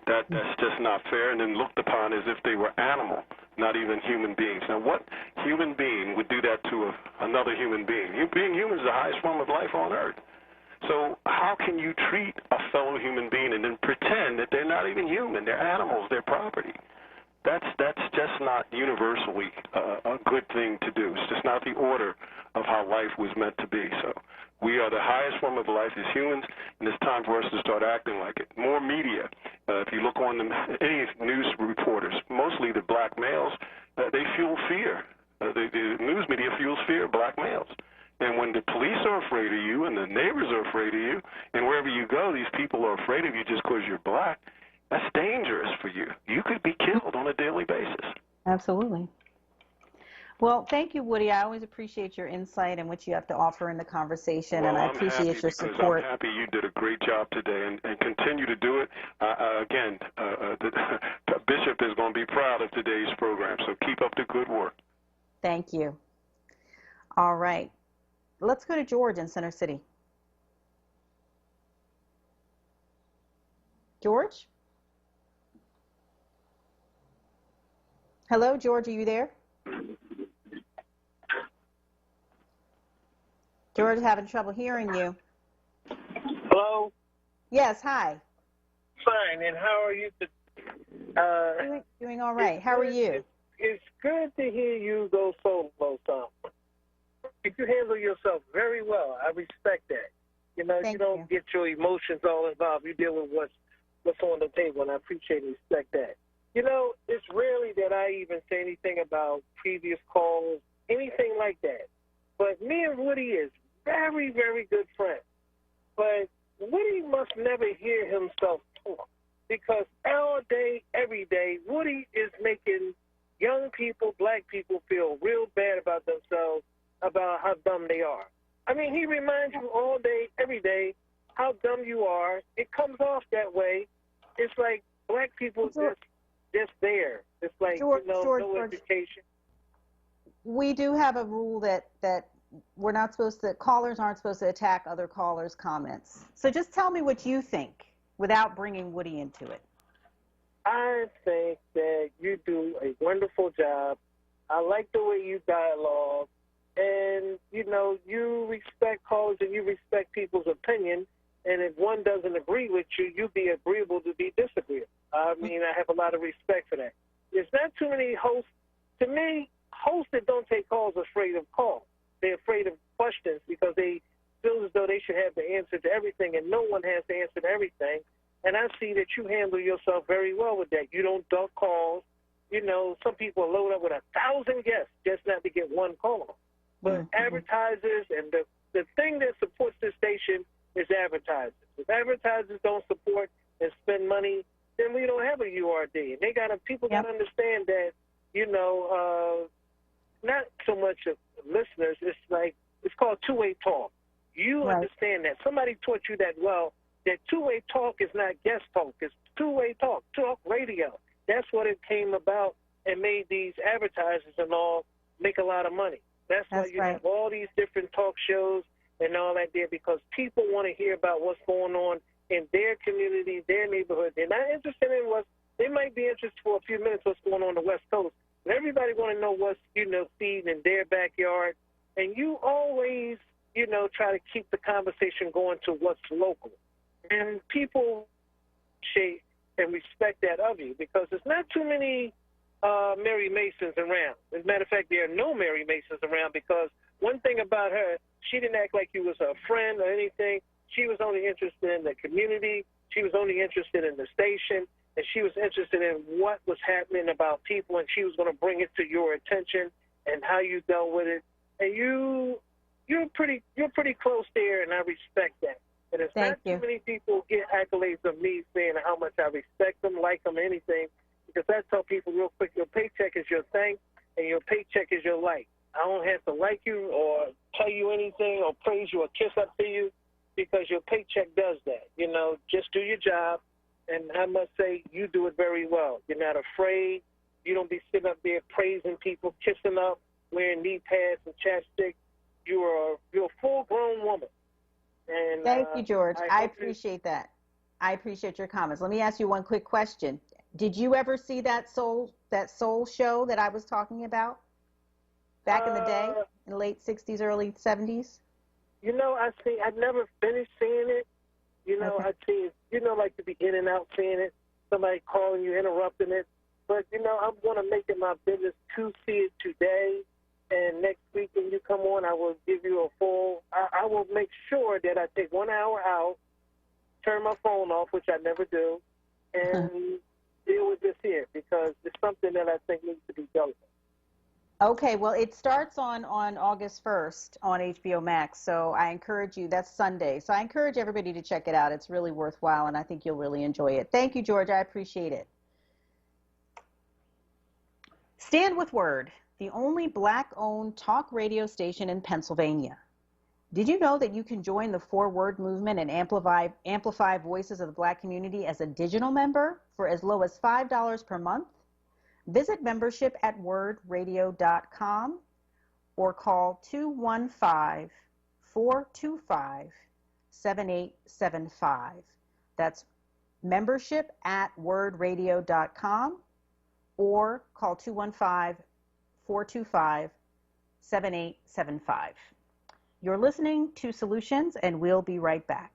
That's just not fair, and then looked upon as if they were animal, not even human beings. Now, what human being would do that to another human being? Being human is the highest form of life on earth. So how can you treat a fellow human being and then pretend that they're not even human? They're animals. They're property. That's just not universally a good thing to do. It's just not the order of how life was meant to be. So we are the highest form of life as humans, and it's time for us to start acting like it. More media. If you look on any news reporters, mostly the black males, they fuel fear. The news media fuels fear of black males. And when the police are afraid of you and the neighbors are afraid of you, and wherever you go, these people are afraid of you just because you're black, that's dangerous for you. You could be killed on a daily basis. Absolutely. Well, thank you, Woody. I always appreciate your insight and what you have to offer in the conversation, Well, and I I'm appreciate happy your because support. I'm happy you did a great job today and continue to do it. Again, Bishop is going to be proud of today's program, so keep up the good work. Thank you. All right. Let's go to George in Center City. George? Hello, George, are you there? George, having trouble hearing you. Hello? Yes, hi. Fine, and how are you? Doing all right. How are you? It's good to hear you go solo some. You handle yourself very well. I respect that. You know, you don't get your emotions all involved. You deal with what's on the table, and I appreciate and respect that. You know, it's rarely that I even say anything about previous calls, anything like that. But me and Woody is very, very good friends. But Woody must never hear himself talk because all day, every day, Woody is making young people, black people, feel real bad about themselves, about how dumb they are. I mean, he reminds you all day, every day, how dumb you are. It comes off that way. It's like black people just there. It's like, George, no education. We do have a rule that we're not supposed to, callers aren't supposed to attack other callers' comments. So just tell me what you think without bringing Woody into it. I think that you do a wonderful job. I like the way you dialogue. And, you respect callers and you respect people's opinion. And if one doesn't agree with you, you be agreeable to be disagreeable. I mean, I have a lot of respect for that. There's not too many hosts. To me, hosts that don't take calls are afraid of calls. They're afraid of questions because they feel as though they should have the answer to everything, and no one has the answer to everything. And I see that you handle yourself very well with that. You don't duck calls. Some people are loaded up with 1,000 guests just not to get one call. But advertisers, and the thing that supports this station is advertisers. If advertisers don't support and spend money, then we don't have a URD. And people got to understand that, not so much of listeners, it's called two-way talk. You understand that. Somebody taught you that well, that two-way talk is not guest talk. It's two-way talk radio. That's what it came about and made these advertisers and all make a lot of money. That's why you have all these different talk shows and all that there, because people want to hear about what's going on in their community, their neighborhood. They're not interested in they might be interested for a few minutes what's going on the West Coast. But everybody want to know what's, feeding in their backyard. And you always, try to keep the conversation going to what's local. And people appreciate and respect that of you because there's not too many Mary Masons around. As a matter of fact, there are no Mary Masons around because one thing about her, she didn't act like you was a friend or anything. She was only interested in the community. She was only interested in the station. And she was interested in what was happening about people, and she was going to bring it to your attention and how you dealt with it. And you're pretty close there, and I respect that. And it's not too many people get accolades of me saying how much I respect them, like them, anything, because I tell people real quick, your paycheck is your thing, and your paycheck is your life. I don't have to like you or tell you anything or praise you or kiss up to you because your paycheck does that. Just do your job. And I must say, you do it very well. You're not afraid. You don't be sitting up there praising people, kissing up, wearing knee pads and chapstick. You're a full-grown woman. And thank you, George. I appreciate that. I appreciate your comments. Let me ask you one quick question. Did you ever see that soul show that I was talking about back in the day, in the late 60s, early 70s? I never finished seeing it. I'd see it, like to be in and out seeing it, somebody calling you, interrupting it. But, I'm going to make it my business to see it today. And next week when you come on, I will give you I will make sure that I take 1 hour out, turn my phone off, which I never do, and deal with this here because it's something that I think needs to be dealt with. Okay, well, it starts on August 1st on HBO Max, so I encourage you, that's Sunday, so I encourage everybody to check it out. It's really worthwhile, and I think you'll really enjoy it. Thank you, George. I appreciate it. Stand with WURD. the only Black-owned talk radio station in Pennsylvania. Did you know that you can join the 4WURD movement and amplify voices of the Black community as a digital member for as low as $5 per month? Visit membership at wordradio.com or call 215-425-7875. That's membership at wordradio.com or call 215-425-7875. You're listening to Solutions, and we'll be right back.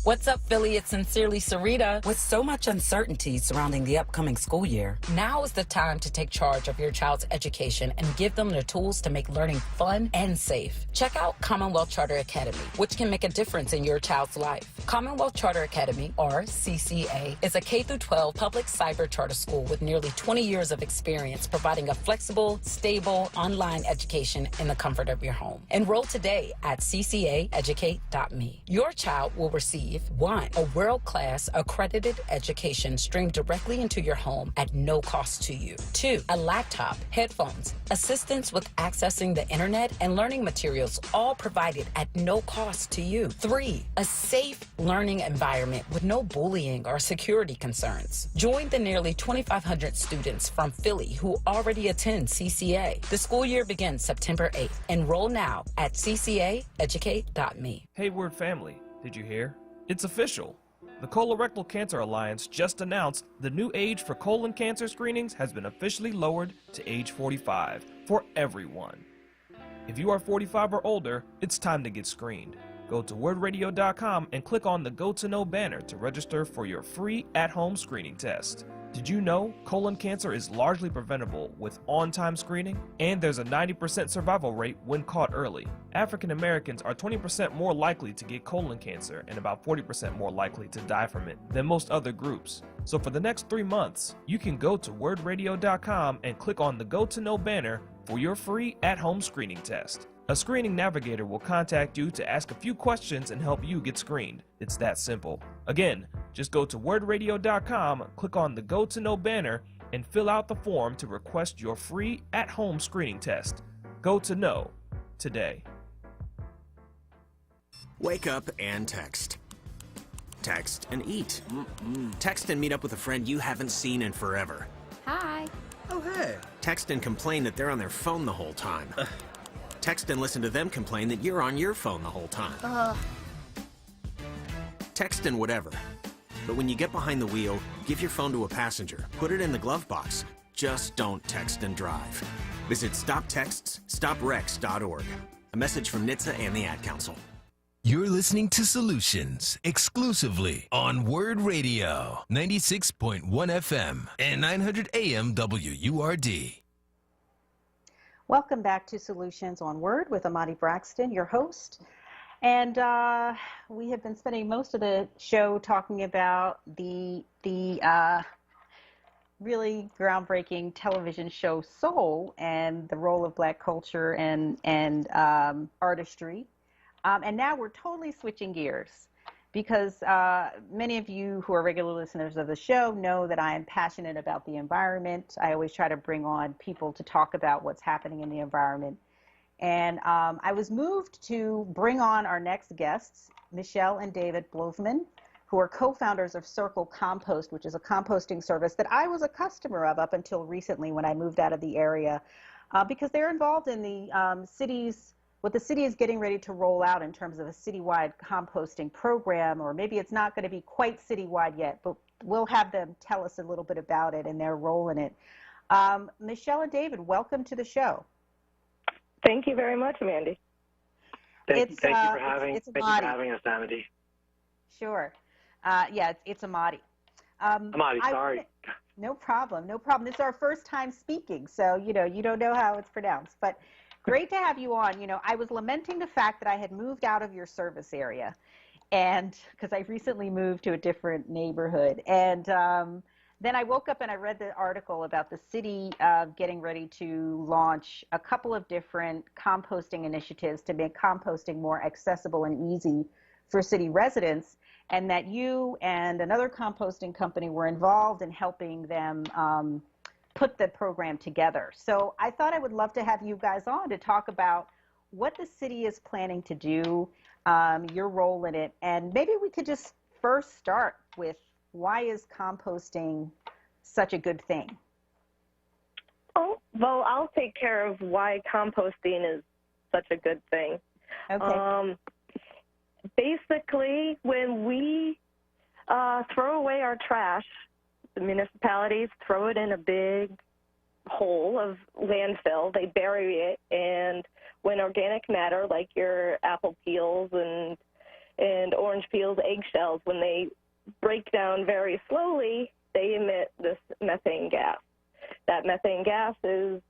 What's up, Philly? It's Sincerely Sarita. With so much uncertainty surrounding the upcoming school year, now is the time to take charge of your child's education and give them the tools to make learning fun and safe. Check out Commonwealth Charter Academy, which can make a difference in your child's life. Commonwealth Charter Academy, or CCA, is a K-12 public cyber charter school with nearly 20 years of experience providing a flexible, stable, online education in the comfort of your home. Enroll today at ccaeducate.me. Your child will receive 1, a world-class accredited education streamed directly into your home at no cost to you. 2, a laptop, headphones, assistance with accessing the internet and learning materials, all provided at no cost to you. 3, a safe learning environment with no bullying or security concerns. Join the nearly 2,500 students from Philly who already attend CCA. The school year begins September 8th. Enroll now at ccaeducate.me. Hey, WURD family, did you hear? It's official. The Colorectal Cancer Alliance just announced the new age for colon cancer screenings has been officially lowered to age 45 for everyone. If you are 45 or older, it's time to get screened. Go to wordradio.com and click on the Go to Know banner to register for your free at-home screening test. Did you know colon cancer is largely preventable with on-time screening? And there's a 90% survival rate when caught early. African Americans are 20% more likely to get colon cancer and about 40% more likely to die from it than most other groups. So for the next 3 months, you can go to wordradio.com and click on the Go to Know banner for your free at-home screening test. A screening navigator will contact you to ask a few questions and help you get screened. It's that simple. Again, just go to wordradio.com, click on the Go to Know banner, and fill out the form to request your free at-home screening test. Go to Know today. Wake up and text. Text and eat. Text and meet up with a friend you haven't seen in forever. Hi. Oh, hey. Text and complain that they're on their phone the whole time. Text and listen to them complain that you're on your phone the whole time. Text and whatever. But when you get behind the wheel, give your phone to a passenger. Put it in the glove box. Just don't text and drive. Visit StopTextsStopWrecks.org. A message from NHTSA and the Ad Council. You're listening to Solutions exclusively on WURD Radio, 96.1 FM and 900 AM WURD. Welcome back to Solutions on WURD with Amadi Braxton, your host. And we have been spending most of the show talking about the really groundbreaking television show Soul and the role of Black culture and artistry. And now we're totally switching gears because many of you who are regular listeners of the show know that I am passionate about the environment. I always try to bring on people to talk about what's happening in the environment. And I was moved to bring on our next guests, Michelle and David Blovman, who are co-founders of Circle Compost, which is a composting service that I was a customer of up until recently when I moved out of the area, because they're involved in the what the city is getting ready to roll out in terms of a citywide composting program, or maybe it's not going to be quite citywide yet, but we'll have them tell us a little bit about it and their role in it. Michelle and David, welcome to the show. Thank you very much, Mandy. Thank you for having us, Amadi. Sure. Yeah, it's Amadi. Amadi, sorry. No problem, no problem. This is our first time speaking, so you don't know how it's pronounced, but great to have you on. I was lamenting the fact that I had moved out of your service area, and because I recently moved to a different neighborhood, and then I woke up and I read the article about the city getting ready to launch a couple of different composting initiatives to make composting more accessible and easy for city residents, and that you and another composting company were involved in helping them put the program together. So I thought I would love to have you guys on to talk about what the city is planning to do, your role in it, and maybe we could just first start with, why is composting such a good thing? Oh, well, I'll take care of why composting is such a good thing. Okay. Basically, when we throw away our trash, the municipalities throw it in a big hole of landfill. They bury it, and when organic matter, like your apple peels and orange peels, eggshells, when they break down very slowly, they emit this methane gas. That methane gas is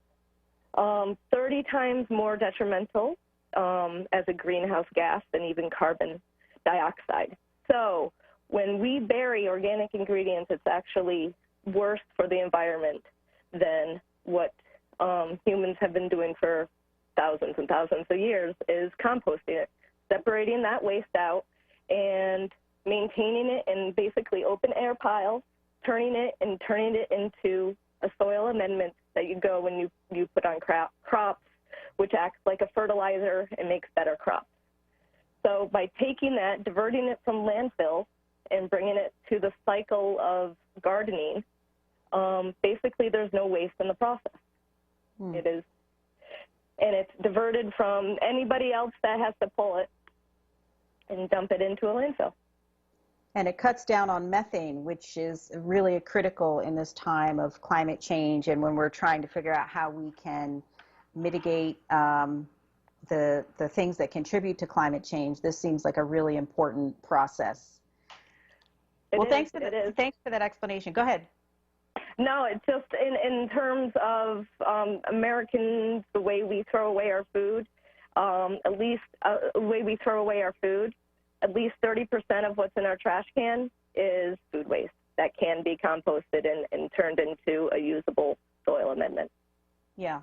30 times more detrimental as a greenhouse gas than even carbon dioxide. So when we bury organic ingredients, it's actually worse for the environment than what humans have been doing for thousands and thousands of years, is composting it, separating that waste out and maintaining it in basically open air piles, turning it into a soil amendment that you go when you put on crops, which acts like a fertilizer and makes better crops. So by taking that, diverting it from landfill, and bringing it to the cycle of gardening, basically there's no waste in the process. It is, and it's diverted from anybody else that has to pull it and dump it into a landfill. And it cuts down on methane, which is really critical in this time of climate change, and when we're trying to figure out how we can mitigate the things that contribute to climate change. This seems like a really important process. Thanks for that explanation. Go ahead. No, it's just in terms of Americans, the way we throw away our food, at least 30% of what's in our trash can is food waste that can be composted and turned into a usable soil amendment. Yeah.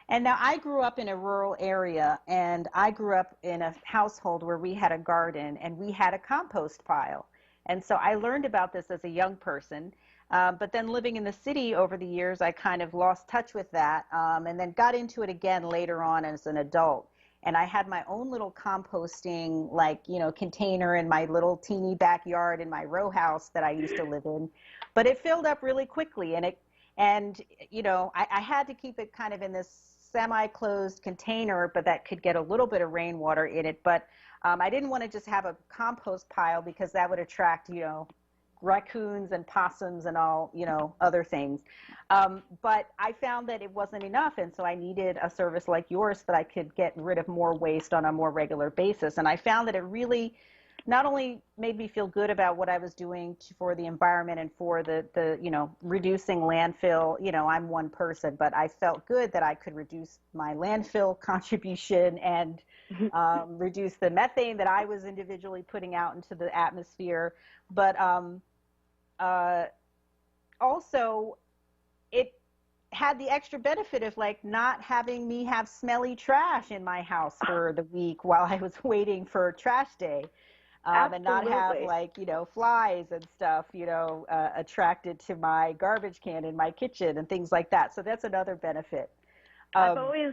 And now I grew up in a rural area, and I grew up in a household where we had a garden and we had a compost pile. And so I learned about this as a young person, but then living in the city over the years, I kind of lost touch with that, and then got into it again later on as an adult. And I had my own little composting, container in my little teeny backyard in my row house that I used to live in. But it filled up really quickly, and I had to keep it kind of in this semi-closed container, but that could get a little bit of rainwater in it. But I didn't want to just have a compost pile, because that would attract, raccoons and possums and all, other things. But I found that it wasn't enough, and so I needed a service like yours that I could get rid of more waste on a more regular basis. And I found that it really not only made me feel good about what I was doing for the environment and for the reducing landfill, I'm one person, but I felt good that I could reduce my landfill contribution and reduce the methane that I was individually putting out into the atmosphere. But also it had the extra benefit of not having me have smelly trash in my house for the week while I was waiting for trash day. And not have flies and stuff, attracted to my garbage can in my kitchen and things like that. So that's another benefit. I've always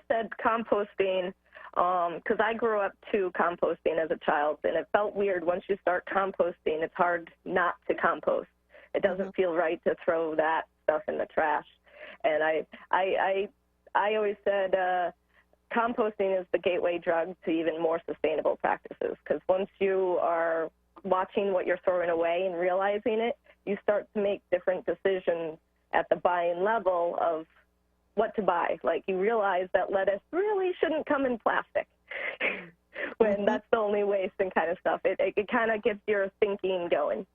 said composting, because I grew up too composting as a child, and it felt weird once you start composting. It's hard not to compost. It doesn't feel right to throw that stuff in the trash. And I always said, composting is the gateway drug to even more sustainable practices, because once you are watching what you're throwing away and realizing it, you start to make different decisions at the buying level of what to buy. Like, you realize that lettuce really shouldn't come in plastic when that's the only waste and kind of stuff. It kind of gets your thinking going.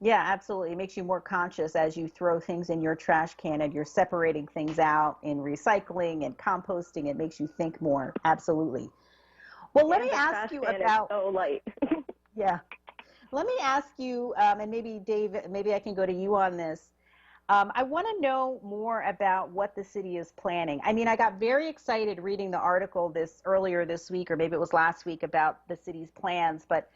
Yeah, absolutely. It makes you more conscious as you throw things in your trash can and you're separating things out in recycling and composting. It makes you think more. Absolutely. Well, let me ask you about. So light. Yeah. Let me ask you, and maybe Dave, maybe I can go to you on this. I want to know more about what the city is planning. I mean, I got very excited reading the article earlier this week, or maybe it was last week, about the city's plans, but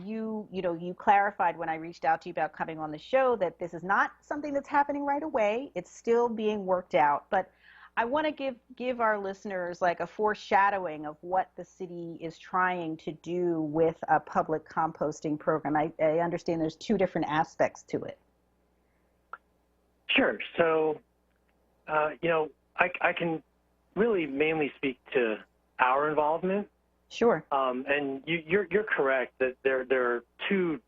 You clarified when I reached out to you about coming on the show that this is not something that's happening right away. It's still being worked out. But I want to give our listeners like a foreshadowing of what the city is trying to do with a public composting program. I understand there's two different aspects to it. Sure. So, I can really mainly speak to our involvement. Sure. And you're correct that there are two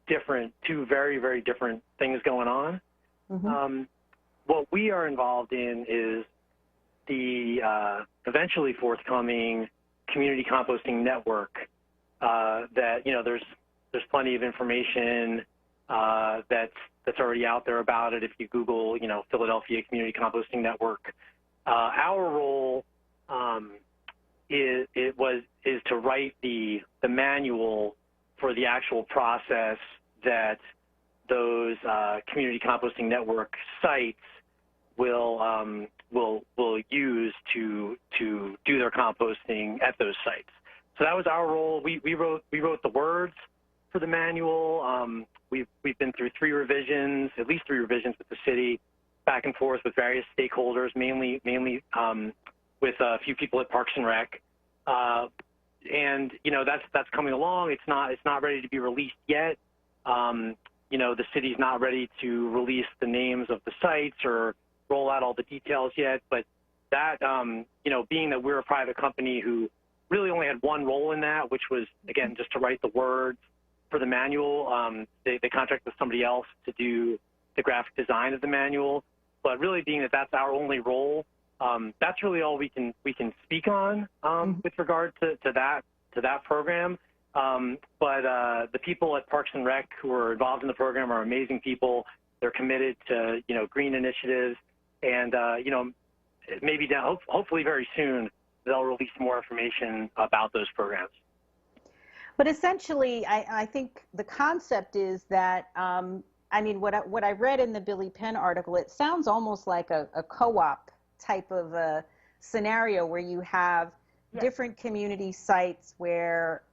very, very different things going on. Mm-hmm. What we are involved in is the eventually forthcoming community composting network. That there's plenty of information that's already out there about it. If you Google Philadelphia Community Composting Network, our role is to write the manual for the actual process that those community composting network sites will use to do their composting at those sites. So that was our role. We wrote the words for the manual. We've been through at least three revisions with the city, back and forth with various stakeholders, mainly with a few people at Parks and Rec, and that's coming along. It's not ready to be released yet. The city's not ready to release the names of the sites or roll out all the details yet. But that being that we're a private company who really only had one role in that, which was again just to write the words for the manual. They contracted with somebody else to do the graphic design of the manual. But really being that that's our only role, that's really all we can speak on with regard to that program. But the people at Parks and Rec who are involved in the program are amazing people. They're committed to green initiatives, and maybe hopefully very soon they'll release more information about those programs. But essentially, I think the concept is that what I read in the Billy Penn article, it sounds almost like a co-op type of a scenario where you have different community sites where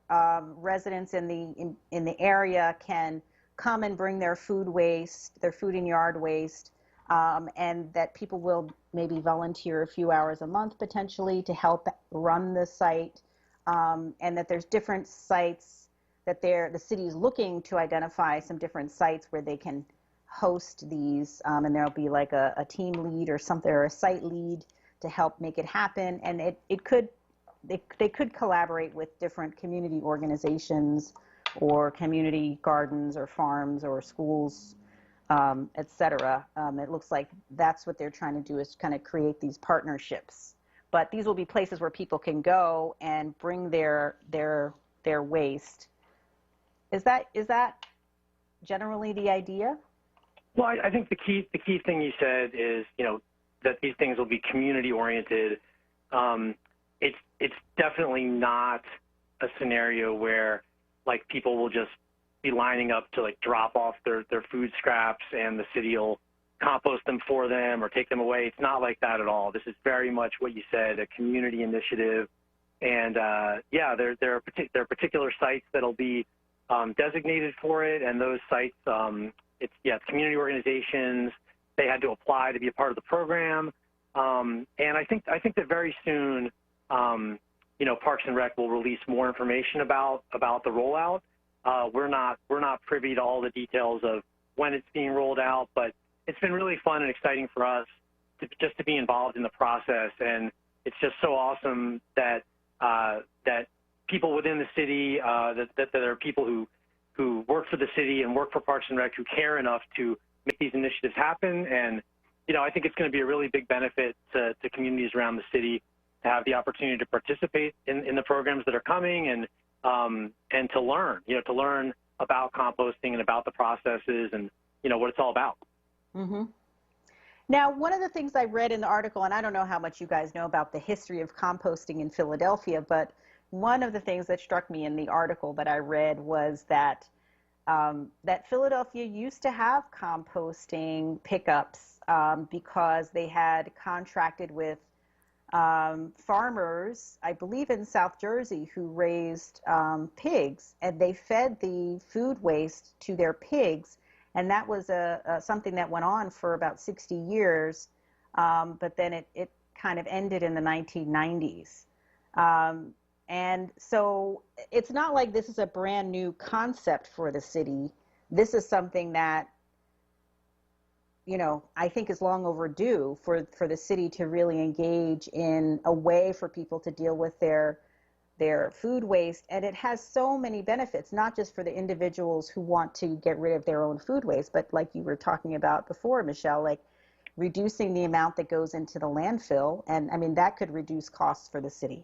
residents in the area can come and bring their food and yard waste, and that people will maybe volunteer a few hours a month potentially to help run the site, and that there's different sites that the city is looking to identify some different sites where they can host these, and there'll be like a team lead or something, or a site lead to help make it happen. And they could collaborate with different community organizations or community gardens or farms or schools, etc. It looks like that's what they're trying to do, is kind of create these partnerships. But these will be places where people can go and bring their waste. Is that generally the idea? Well, I think the key thing you said is that these things will be community oriented. It's definitely not a scenario where like people will just be lining up to like drop off their food scraps and the city will compost them for them or take them away. It's not like that at all. This is very much what you said, a community initiative. And there are particular sites that'll be designated for it, and those sites, it's community organizations. They had to apply to be a part of the program, and I think that very soon, Parks and Rec will release more information about the rollout. We're not privy to all the details of when it's being rolled out, but it's been really fun and exciting for us to be involved in the process, and it's just so awesome that people within the city, that there are people who work for the city and work for Parks and Rec who care enough to make these initiatives happen. And I think it's going to be a really big benefit to communities around the city to have the opportunity to participate in the programs that are coming and to learn about composting and about the processes and what it's all about. Mm-hmm. Now, one of the things I read in the article, and I don't know how much you guys know about the history of composting in Philadelphia, but one of the things that struck me in the article that I read was that Philadelphia used to have composting pickups because they had contracted with farmers, I believe in South Jersey, who raised pigs, and they fed the food waste to their pigs, and that was something that went on for about 60 years, but then it kind of ended in the 1990s. And so it's not like this is a brand new concept for the city. This is something that, you know, I think is long overdue for the city to really engage in a way for people to deal with their food waste. And it has so many benefits, not just for the individuals who want to get rid of their own food waste, but like you were talking about before, Michelle, like reducing the amount that goes into the landfill. And I mean, that could reduce costs for the city.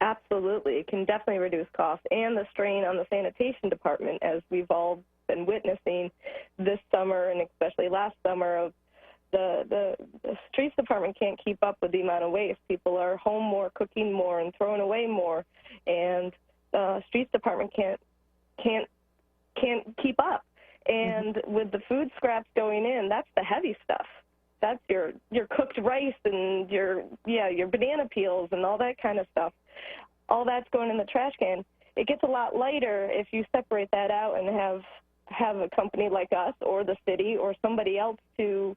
Absolutely. It can definitely reduce costs and the strain on the sanitation department, as we've all been witnessing this summer and especially last summer. Of the streets department can't keep up with the amount of waste. People are home more, cooking more, and throwing away more, and the streets department can't keep up. And with the food scraps going in, that's the heavy stuff. That's your cooked rice and your banana peels and all that kind of stuff. All that's going in the trash can. It gets a lot lighter if you separate that out and have a company like us or the city or somebody else to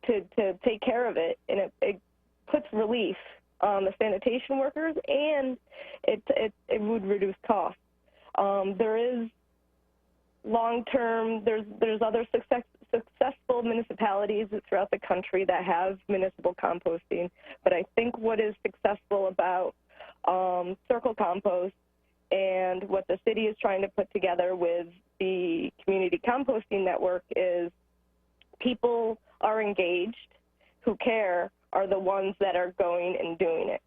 take care of it, and it puts relief on the sanitation workers, and it would reduce costs. There is long-term. There's other successful municipalities throughout the country that have municipal composting, but I think what is successful about Circle Compost and what the city is trying to put together with the community composting network is people are engaged, who care, are the ones that are going and doing it.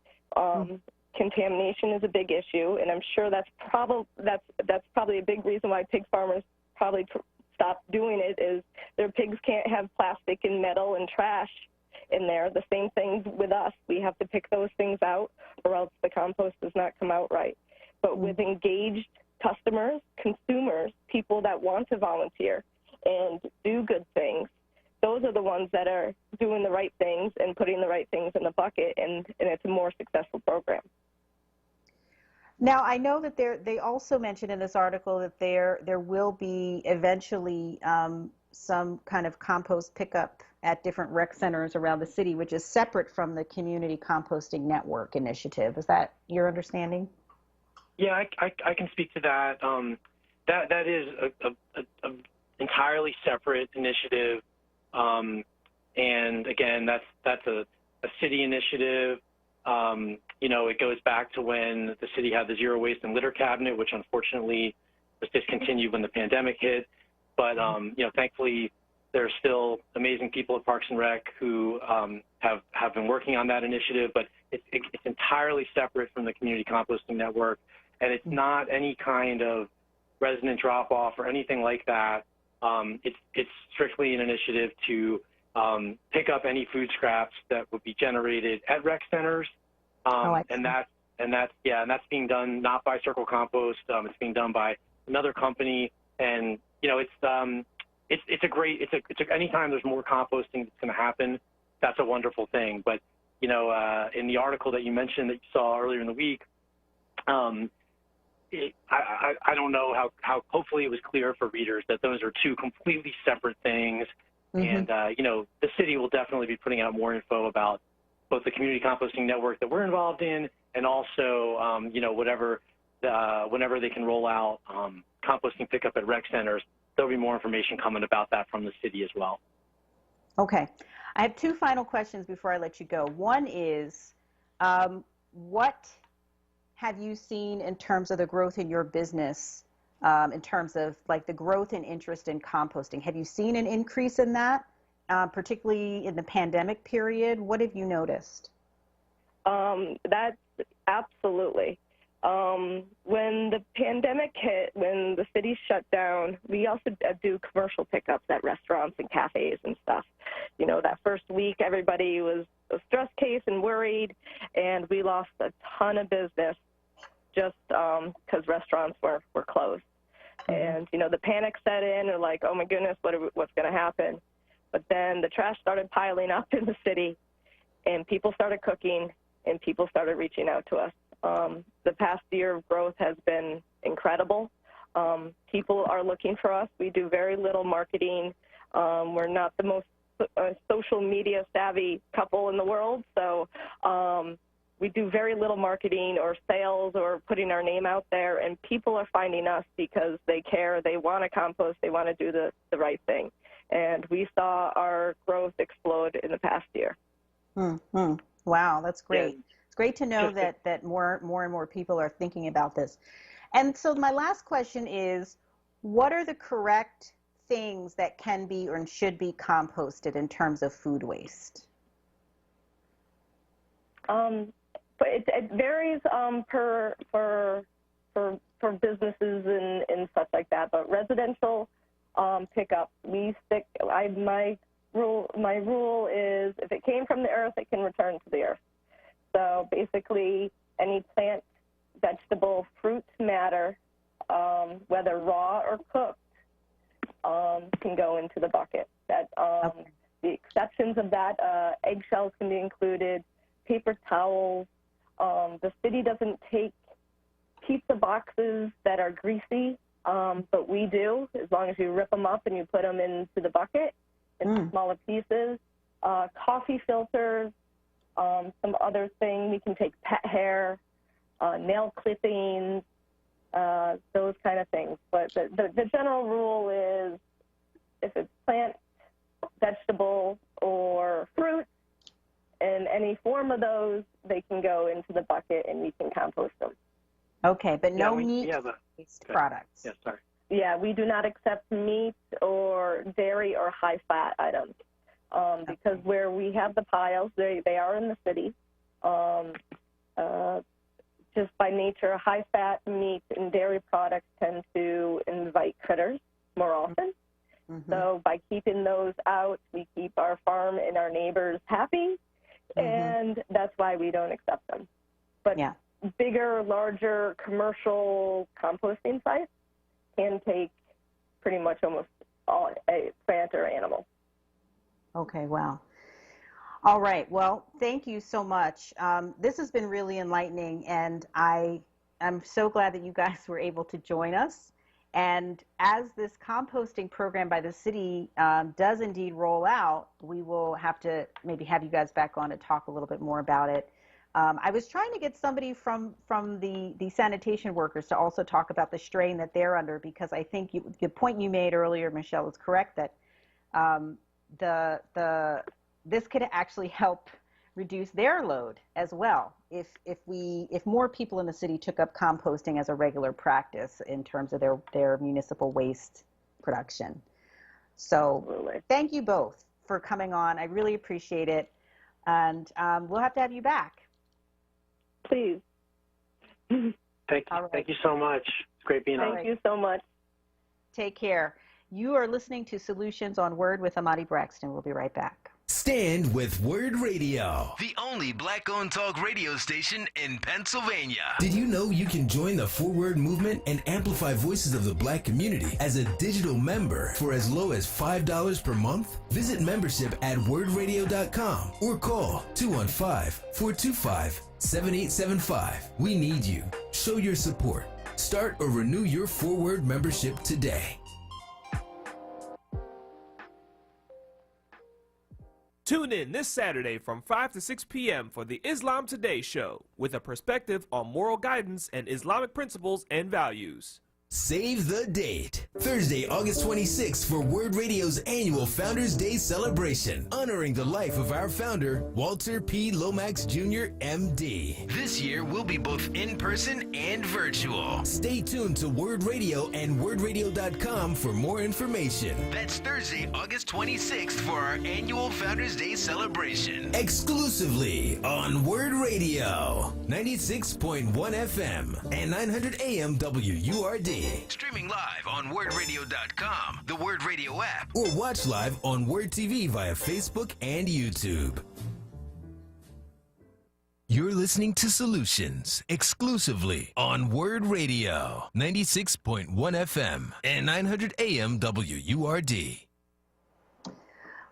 Contamination is a big issue, and I'm sure that's probably a big reason why pig farmers probably stop doing it, is their pigs can't have plastic and metal and trash in there. The same thing with us. We have to pick those things out, or else the compost does not come out right. But with engaged customers, consumers, people that want to volunteer and do good things, those are the ones that are doing the right things and putting the right things in the bucket, and it's a more successful program. Now, I know that they also mentioned in this article that there will be eventually some kind of compost pickup at different rec centers around the city, which is separate from the Community Composting Network initiative. Is that your understanding? Yeah, I can speak to that. That is a entirely separate initiative, and again, that's a city initiative. You know, it goes back to when the city had the zero waste and litter cabinet, which unfortunately was discontinued when the pandemic hit. But you know, thankfully, there are still amazing people at Parks and Rec who have been working on that initiative. But it's entirely separate from the Community Composting Network, and it's not any kind of resident drop-off or anything like that. It's strictly an initiative to pick up any food scraps that would be generated at rec centers, and that's being done not by Circle Compost. It's being done by another company, and you know, anytime there's more composting that's going to happen, that's a wonderful thing. But you know, in the article that you mentioned that you saw earlier in the week, I don't know how hopefully it was clear for readers that those are two completely separate things. And, you know, the city will definitely be putting out more info about both the community composting network that we're involved in, and also, you know, whenever they can roll out composting pickup at rec centers, there'll be more information coming about that from the city as well. Okay. I have two final questions before I let you go. One is, what have you seen in terms of the growth in your business, in terms of like the growth and interest in composting? Have you seen an increase in that, particularly in the pandemic period? What have you noticed? That's absolutely. When the pandemic hit, when the city shut down, we also do commercial pickups at restaurants and cafes and stuff. You know, that first week, everybody was a stress case and worried, and we lost a ton of business just because restaurants were closed. And, you know, the panic set in, and like, oh my goodness, what's going to happen? But then the trash started piling up in the city, and people started cooking, and people started reaching out to us. The past year of growth has been incredible. People are looking for us. We do very little marketing. We're not the most social media savvy couple in the world, so we do very little marketing or sales or putting our name out there, and people are finding us because they care, they want to compost, they want to do the right thing. And we saw our growth explode in the past year. Mm-hmm. Wow, that's great. Yeah. It's great to know that more and more people are thinking about this. And so my last question is, what are the correct things that can be or should be composted in terms of food waste? But it varies for businesses and such like that. But residential pickup, we stick. My rule is, if it came from the earth, it can return to the earth. So basically, any plant, vegetable, fruit matter, whether raw or cooked, can go into the bucket. That the exceptions of that, eggshells can be included, paper towels. The city doesn't take pizza boxes that are greasy, but we do, as long as you rip them up and you put them into the bucket in smaller pieces. Coffee filters, some other thing. We can take pet hair, nail clippings, those kind of things. But the general rule is, if it's plant, vegetable, or fruit, in any form of those, they can go into the bucket and we can compost them. Okay, but no meat-based products. Yes, sorry. Yeah, we do not accept meat or dairy or high-fat items because where we have the piles, they are in the city. Just by nature, high-fat meat and dairy products tend to invite critters more often. Mm-hmm. So by keeping those out, we keep our farm and our neighbors happy, and that's why we don't accept them. But bigger, larger commercial composting sites can take pretty much almost all a plant or animal. Okay, wow. All right, well, thank you so much. This has been really enlightening, and I'm so glad that you guys were able to join us. And as this composting program by the city does indeed roll out, we will have to maybe have you guys back on to talk a little bit more about it. I was trying to get somebody from the sanitation workers to also talk about the strain that they're under, because I think the point you made earlier, Michelle, is correct, that this could actually help reduce their load as well if more people in the city took up composting as a regular practice in terms of their municipal waste production. So thank you both for coming on. I really appreciate it, and we'll have to have you back. Please. Thank you. Right. Thank you so much. It's great being on. Thank you so much. Take care. You are listening to Solutions on WURD with Amadi Braxton. We'll be right back. Stand with WURD Radio, the only black-owned talk radio station in Pennsylvania. Did you know you can join the 4WURD movement and amplify voices of the black community as a digital member for as low as $5 per month? Visit membership at wordradio.com or call 215-425-7875. We need you. Show your support. Start or renew your 4WURD membership today. Tune in this Saturday from 5 to 6 p.m. for the Islam Today show, with a perspective on moral guidance and Islamic principles and values. Save the date. Thursday, August 26th for WURD Radio's annual Founders Day celebration, honoring the life of our founder, Walter P. Lomax Jr., MD. This year will be both in person and virtual. Stay tuned to WURD Radio and wordradio.com for more information. That's Thursday, August 26th for our annual Founders Day celebration. Exclusively on WURD Radio, 96.1 FM and 900 AM WURD. Streaming live on wordradio.com, the WURD Radio app, or watch live on WURD TV via Facebook and YouTube. You're listening to Solutions exclusively on WURD Radio, 96.1 FM and 900 AM WURD.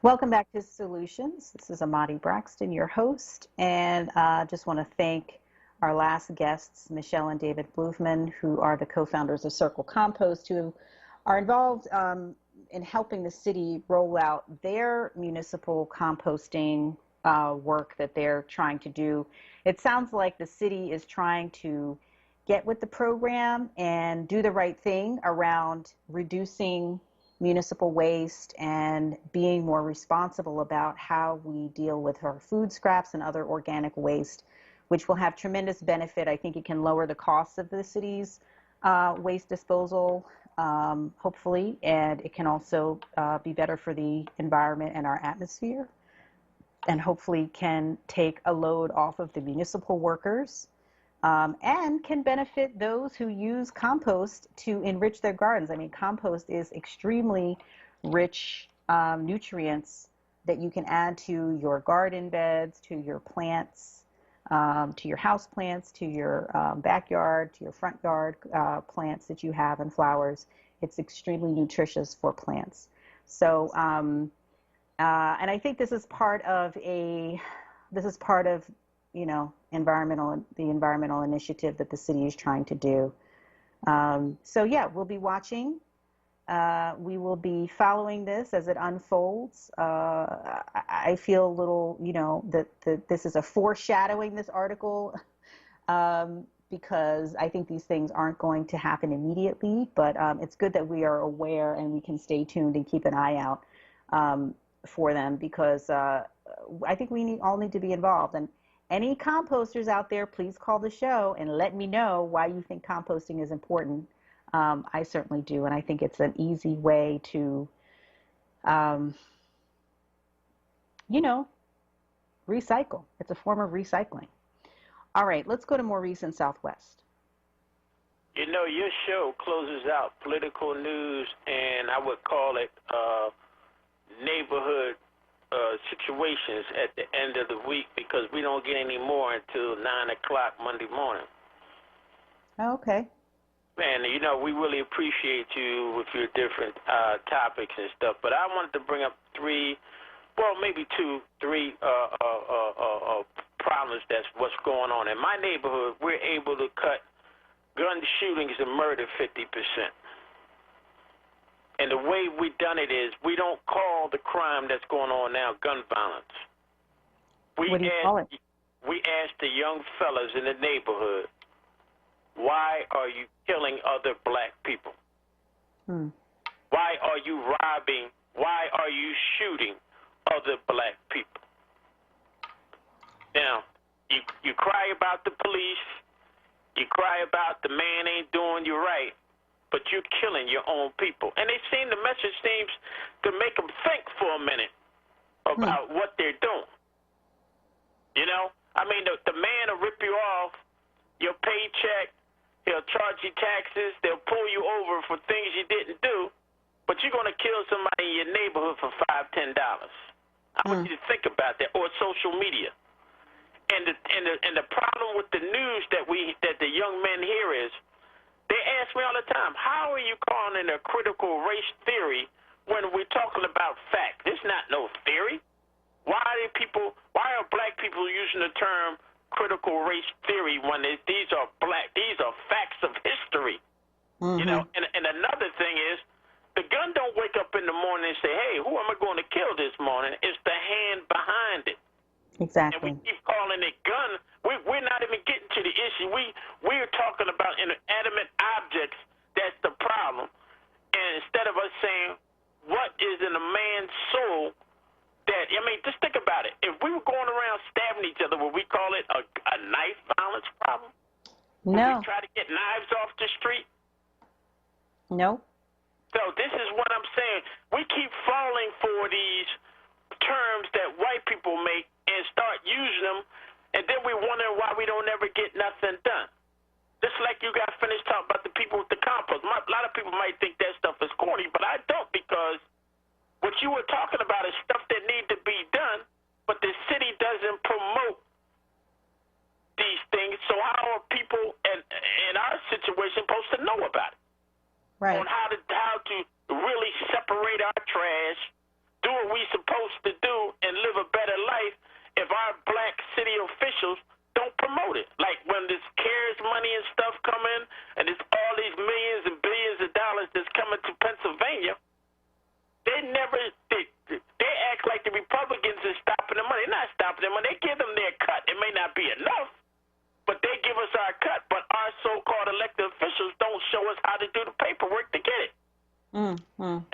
Welcome back to Solutions. This is Amadi Braxton, your host, and just want to thank our last guests, Michelle and David Blufman, who are the co-founders of Circle Compost, who are involved in helping the city roll out their municipal composting work that they're trying to do. It sounds like the city is trying to get with the program and do the right thing around reducing municipal waste and being more responsible about how we deal with our food scraps and other organic waste, which will have tremendous benefit. I think it can lower the costs of the city's waste disposal, hopefully, and it can also be better for the environment and our atmosphere, and hopefully can take a load off of the municipal workers. And can benefit those who use compost to enrich their gardens. I mean, compost is extremely rich nutrients that you can add to your garden beds, to your plants, to your house plants, to your backyard, to your front yard plants that you have and flowers. It's extremely nutritious for plants. So, and I think this is part of you know, the environmental initiative that the city is trying to do. So yeah, we'll be watching. We will be following this as it unfolds. I feel a little, you know, that this is a foreshadowing, this article, because I think these things aren't going to happen immediately, but it's good that we are aware and we can stay tuned and keep an eye out for them, because I think we all need to be involved. And any composters out there, please call the show and let me know why you think composting is important. I certainly do, and I think it's an easy way to, you know, recycle. It's a form of recycling. All right, let's go to Maurice in Southwest. You know, your show closes out political news, and I would call it neighborhood situations at the end of the week, because we don't get any more until 9 o'clock Monday morning. Okay. And, you know, we really appreciate you with your different topics and stuff, but I wanted to bring up three problems that's what's going on. In my neighborhood, we're able to cut gun shootings and murder 50%. And the way we've done it is we don't call the crime that's going on now gun violence. What do you call it? We ask the young fellas in the neighborhood, why are you killing other black people? Why are you robbing? Why are you shooting other black people? Now, you cry about the police, you cry about the man ain't doing you right, but you're killing your own people. And the message seems to make them think for a minute about what they're doing. You know? I mean, the man will rip you off your paycheck, he'll charge you taxes, they'll pull you over for things you didn't do, but you're going to kill somebody in your neighborhood for $5, $10. I want you to think about that, or social media. And the problem with the news that the young men hear is, they ask me all the time, how are you calling it a critical race theory when we're talking about fact? It's not no theory. Why are black people using the term critical race theory when these are facts of history? You know, and another thing is, the gun don't wake up in the morning and say, hey, who am I going to kill this morning? It's the hand behind it. Exactly. And we keep calling it gun. We're not even getting to the issue. We're talking about inanimate objects. That's the problem. And instead of us saying, what is in a man's soul that, I mean, just think about it. If we were going around stabbing each other, would we call it a knife violence problem? No. Would we try to get knives off the street? No. So this is what I'm saying. We keep falling for these terms that white people make and start using them, and then we wonder why we don't ever get nothing done. Just like you got finished talking about the people with the compost. A lot of people might think that stuff is corny, but I don't, because what you were talking about is stuff that need to be done, but the city doesn't promote these things. So how are people in our situation supposed to know about it? Right. On how to really separate our trash, do it are we supposed to do and live a better life if our black city officials don't promote it? Like when this CARES money and stuff come in, and there's all these millions and billions of dollars that's coming to Pennsylvania, they act like the Republicans are stopping the money. They're not stopping the money. They give them their cut. It may not be enough, but they give us our cut. But our so-called elected officials don't show us how to do the paperwork to get it. And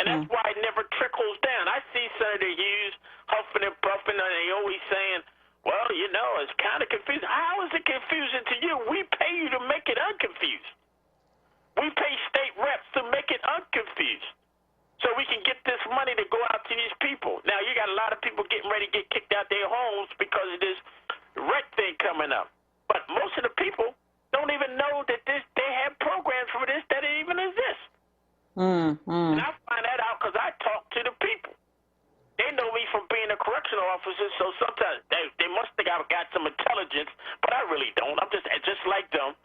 that's why it never trickles down. I see Senator Hughes huffing and puffing, and they always saying, well, you know, it's kind of confusing. How is it confusing to you? We pay you to make it unconfused. We pay state reps to make it unconfused so we can get this money to go out to these people. Now, you got a lot of people getting ready to get kicked out their homes because of this rent thing coming up. But most of the people don't even know that they have programs for this that even exist. And I find that out because I talk to the people. They know me from being a correctional officer, so sometimes they must think I've got some intelligence, but I really don't. I'm just like them.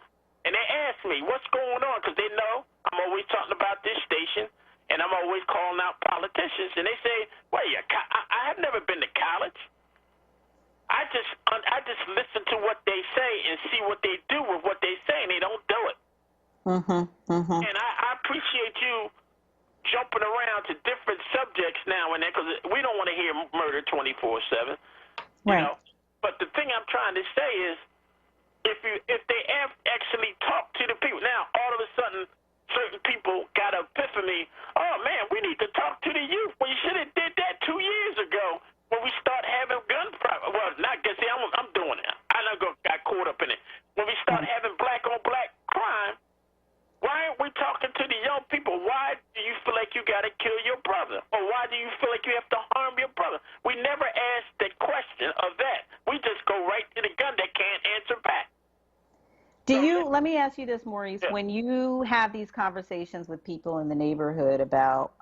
And they ask me, what's going on? Because they know I'm always talking about this station, and I'm always calling out politicians. And they say, well, I have never been to college. I just listen to what they say and see what they do with what they say, and they don't do it. And I appreciate you jumping around to different subjects now and then, because we don't want to hear murder 24/7. You know? But the thing I'm trying to say is, if they actually talk to the people, now all of a sudden certain people got an epiphany. Oh man, we need to talk to the youth. Well, you should have did that 2 years ago when we start having gun problems. Well, not see, I'm doing it. I got caught up in it. When we start having black on black crime, why aren't we talking to the young people? Why do you feel like you got to kill your brother? Or why do you feel like you have to harm your brother? We never ask the question of that. We just go right to the gun that can't answer back. Let me ask you this, Maurice, when you have these conversations with people in the neighborhood about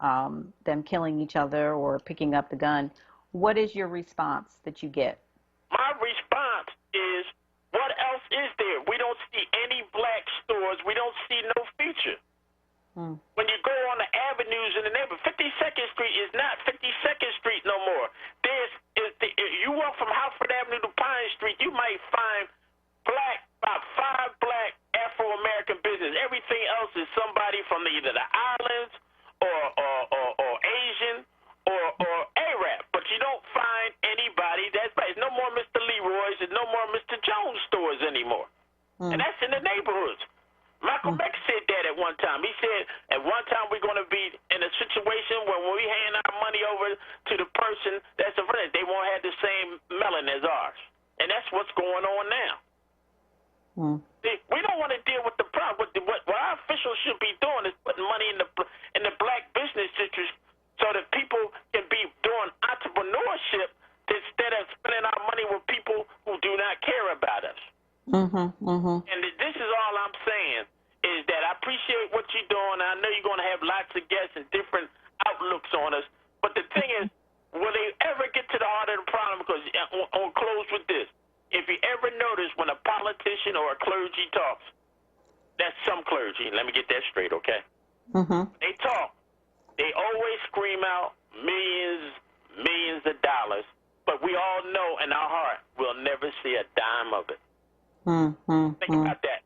them killing each other or picking up the gun, what is your response that you get? My response is, what else is there? We don't see any black stores. We don't see no feature. When you go on the avenues in the neighborhood, 52nd Street is not 52nd Street no more. If you walk from Hartford Avenue to Pine Street, you might find about 5 black Afro-American businesses. Everything else is somebody from either the islands or Asian or Arab. But you don't find anybody that's black. There's no more Mr. Leroy's. There's no more Mr. Jones stores anymore. And that's in the neighborhoods. Malcolm X said that at one time. He said at one time we're going to be in a situation where when we hand our money over to the person that's in front of us, they won't have the same melon as ours. And that's what's going on now. We don't want to deal with the problem. What our officials should be doing is putting money in the black business districts so that people can be doing entrepreneurship instead of spending our money with people who do not care about us. And this is all I'm saying is that I appreciate what you're doing. I know you're going to have lots of guests and different outlooks on us. But the thing is, will they ever get to the heart of the problem? Because I'll close with this. If you ever notice when a politician or a clergy talks, that's some clergy. Let me get that straight, okay? They talk. They always scream out millions of dollars. But we all know in our heart we'll never see a dime of it. Think about that.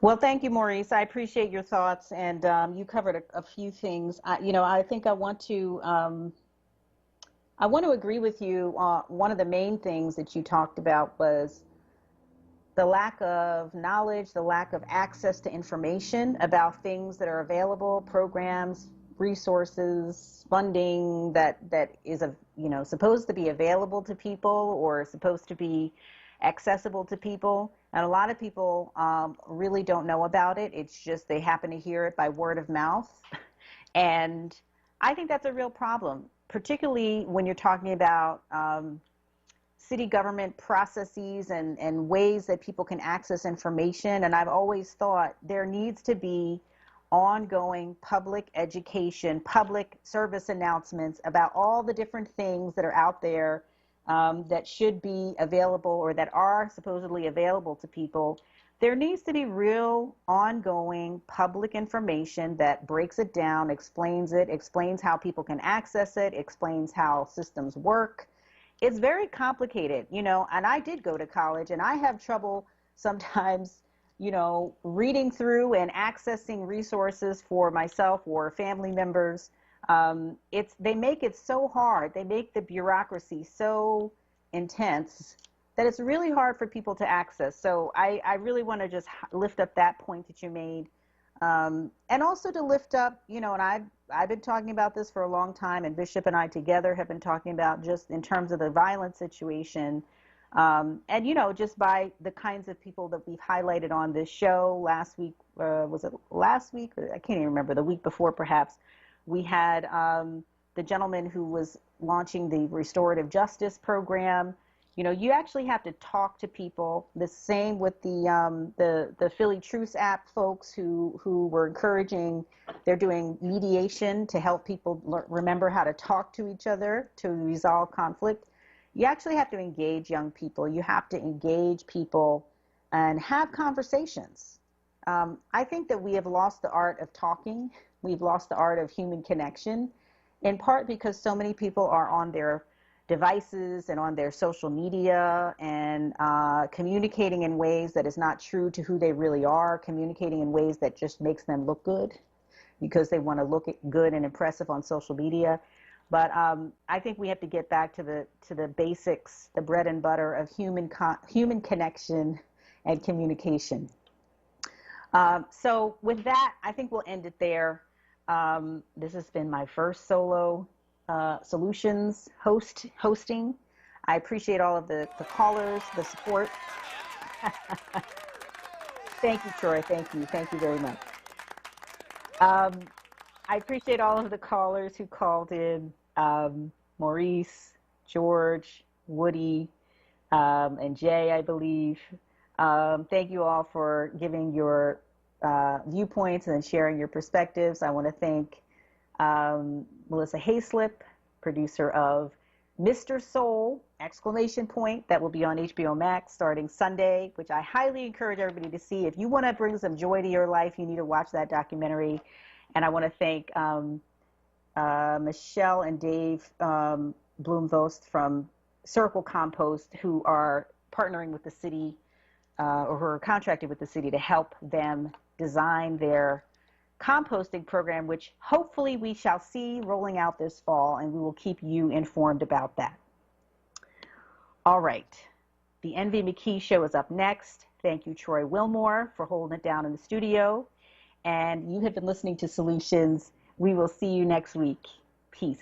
Well, thank you, Maurice. I appreciate your thoughts, and you covered a few things. I think I want to agree with you. One of the main things that you talked about was the lack of knowledge, the lack of access to information about things that are available, programs, resources, funding that is supposed to be available to people or supposed to be accessible to people. And a lot of people really don't know about it. It's just they happen to hear it by word of mouth. And I think that's a real problem, particularly when you're talking about city government processes and ways that people can access information. And I've always thought there needs to be ongoing public education, public service announcements about all the different things that are out there that should be available or that are supposedly available to people there needs to be real ongoing public information that breaks it down, explains how people can access it, explains how systems work. It's very complicated, you know, and I did go to college and I have trouble sometimes, you know, reading through and accessing resources for myself or family members. They make it so hard. They make the bureaucracy so intense that it's really hard for people to access. So I really want to just lift up that point that you made. And also to lift up, you know, and I've been talking about this for a long time, and Bishop and I together have been talking about just in terms of the violent situation. And, you know, just by the kinds of people that we've highlighted on this show last week, was it last week? Or I can't even remember, the week before perhaps, we had the gentleman who was launching the restorative justice program. You know, you actually have to talk to people. The same with the Philly Truce app folks who were encouraging, they're doing mediation to help people remember how to talk to each other to resolve conflict. You actually have to engage young people. You have to engage people and have conversations. I think that we have lost the art of talking. We've lost the art of human connection, in part because so many people are on their devices and on their social media and communicating in ways that is not true to who they really are, communicating in ways that just makes them look good because they want to look good and impressive on social media. But I think we have to get back to the basics, the bread and butter of human connection and communication. So with that, I think we'll end it there. This has been my first solo solutions hosting. I appreciate all of the callers, the support. Thank you, Troy. Thank you very much. I appreciate all of the callers who called in, Maurice, George, Woody, and Jay, I believe. Thank you all for giving your viewpoints and sharing your perspectives. I want to thank Melissa Hayslip, producer of Mr. Soul, ! That will be on HBO Max starting Sunday, which I highly encourage everybody to see. If you want to bring some joy to your life, you need to watch that documentary. And I want to thank Michelle and Dave Bloomvost from Circle Compost, who are partnering with the city or who are contracted with the city to help them design their composting program, which hopefully we shall see rolling out this fall, and we will keep you informed about that. All right. The Envy McKee Show is up next. Thank you, Troy Wilmore, for holding it down in the studio. And you have been listening to Solutions. We will see you next week. Peace.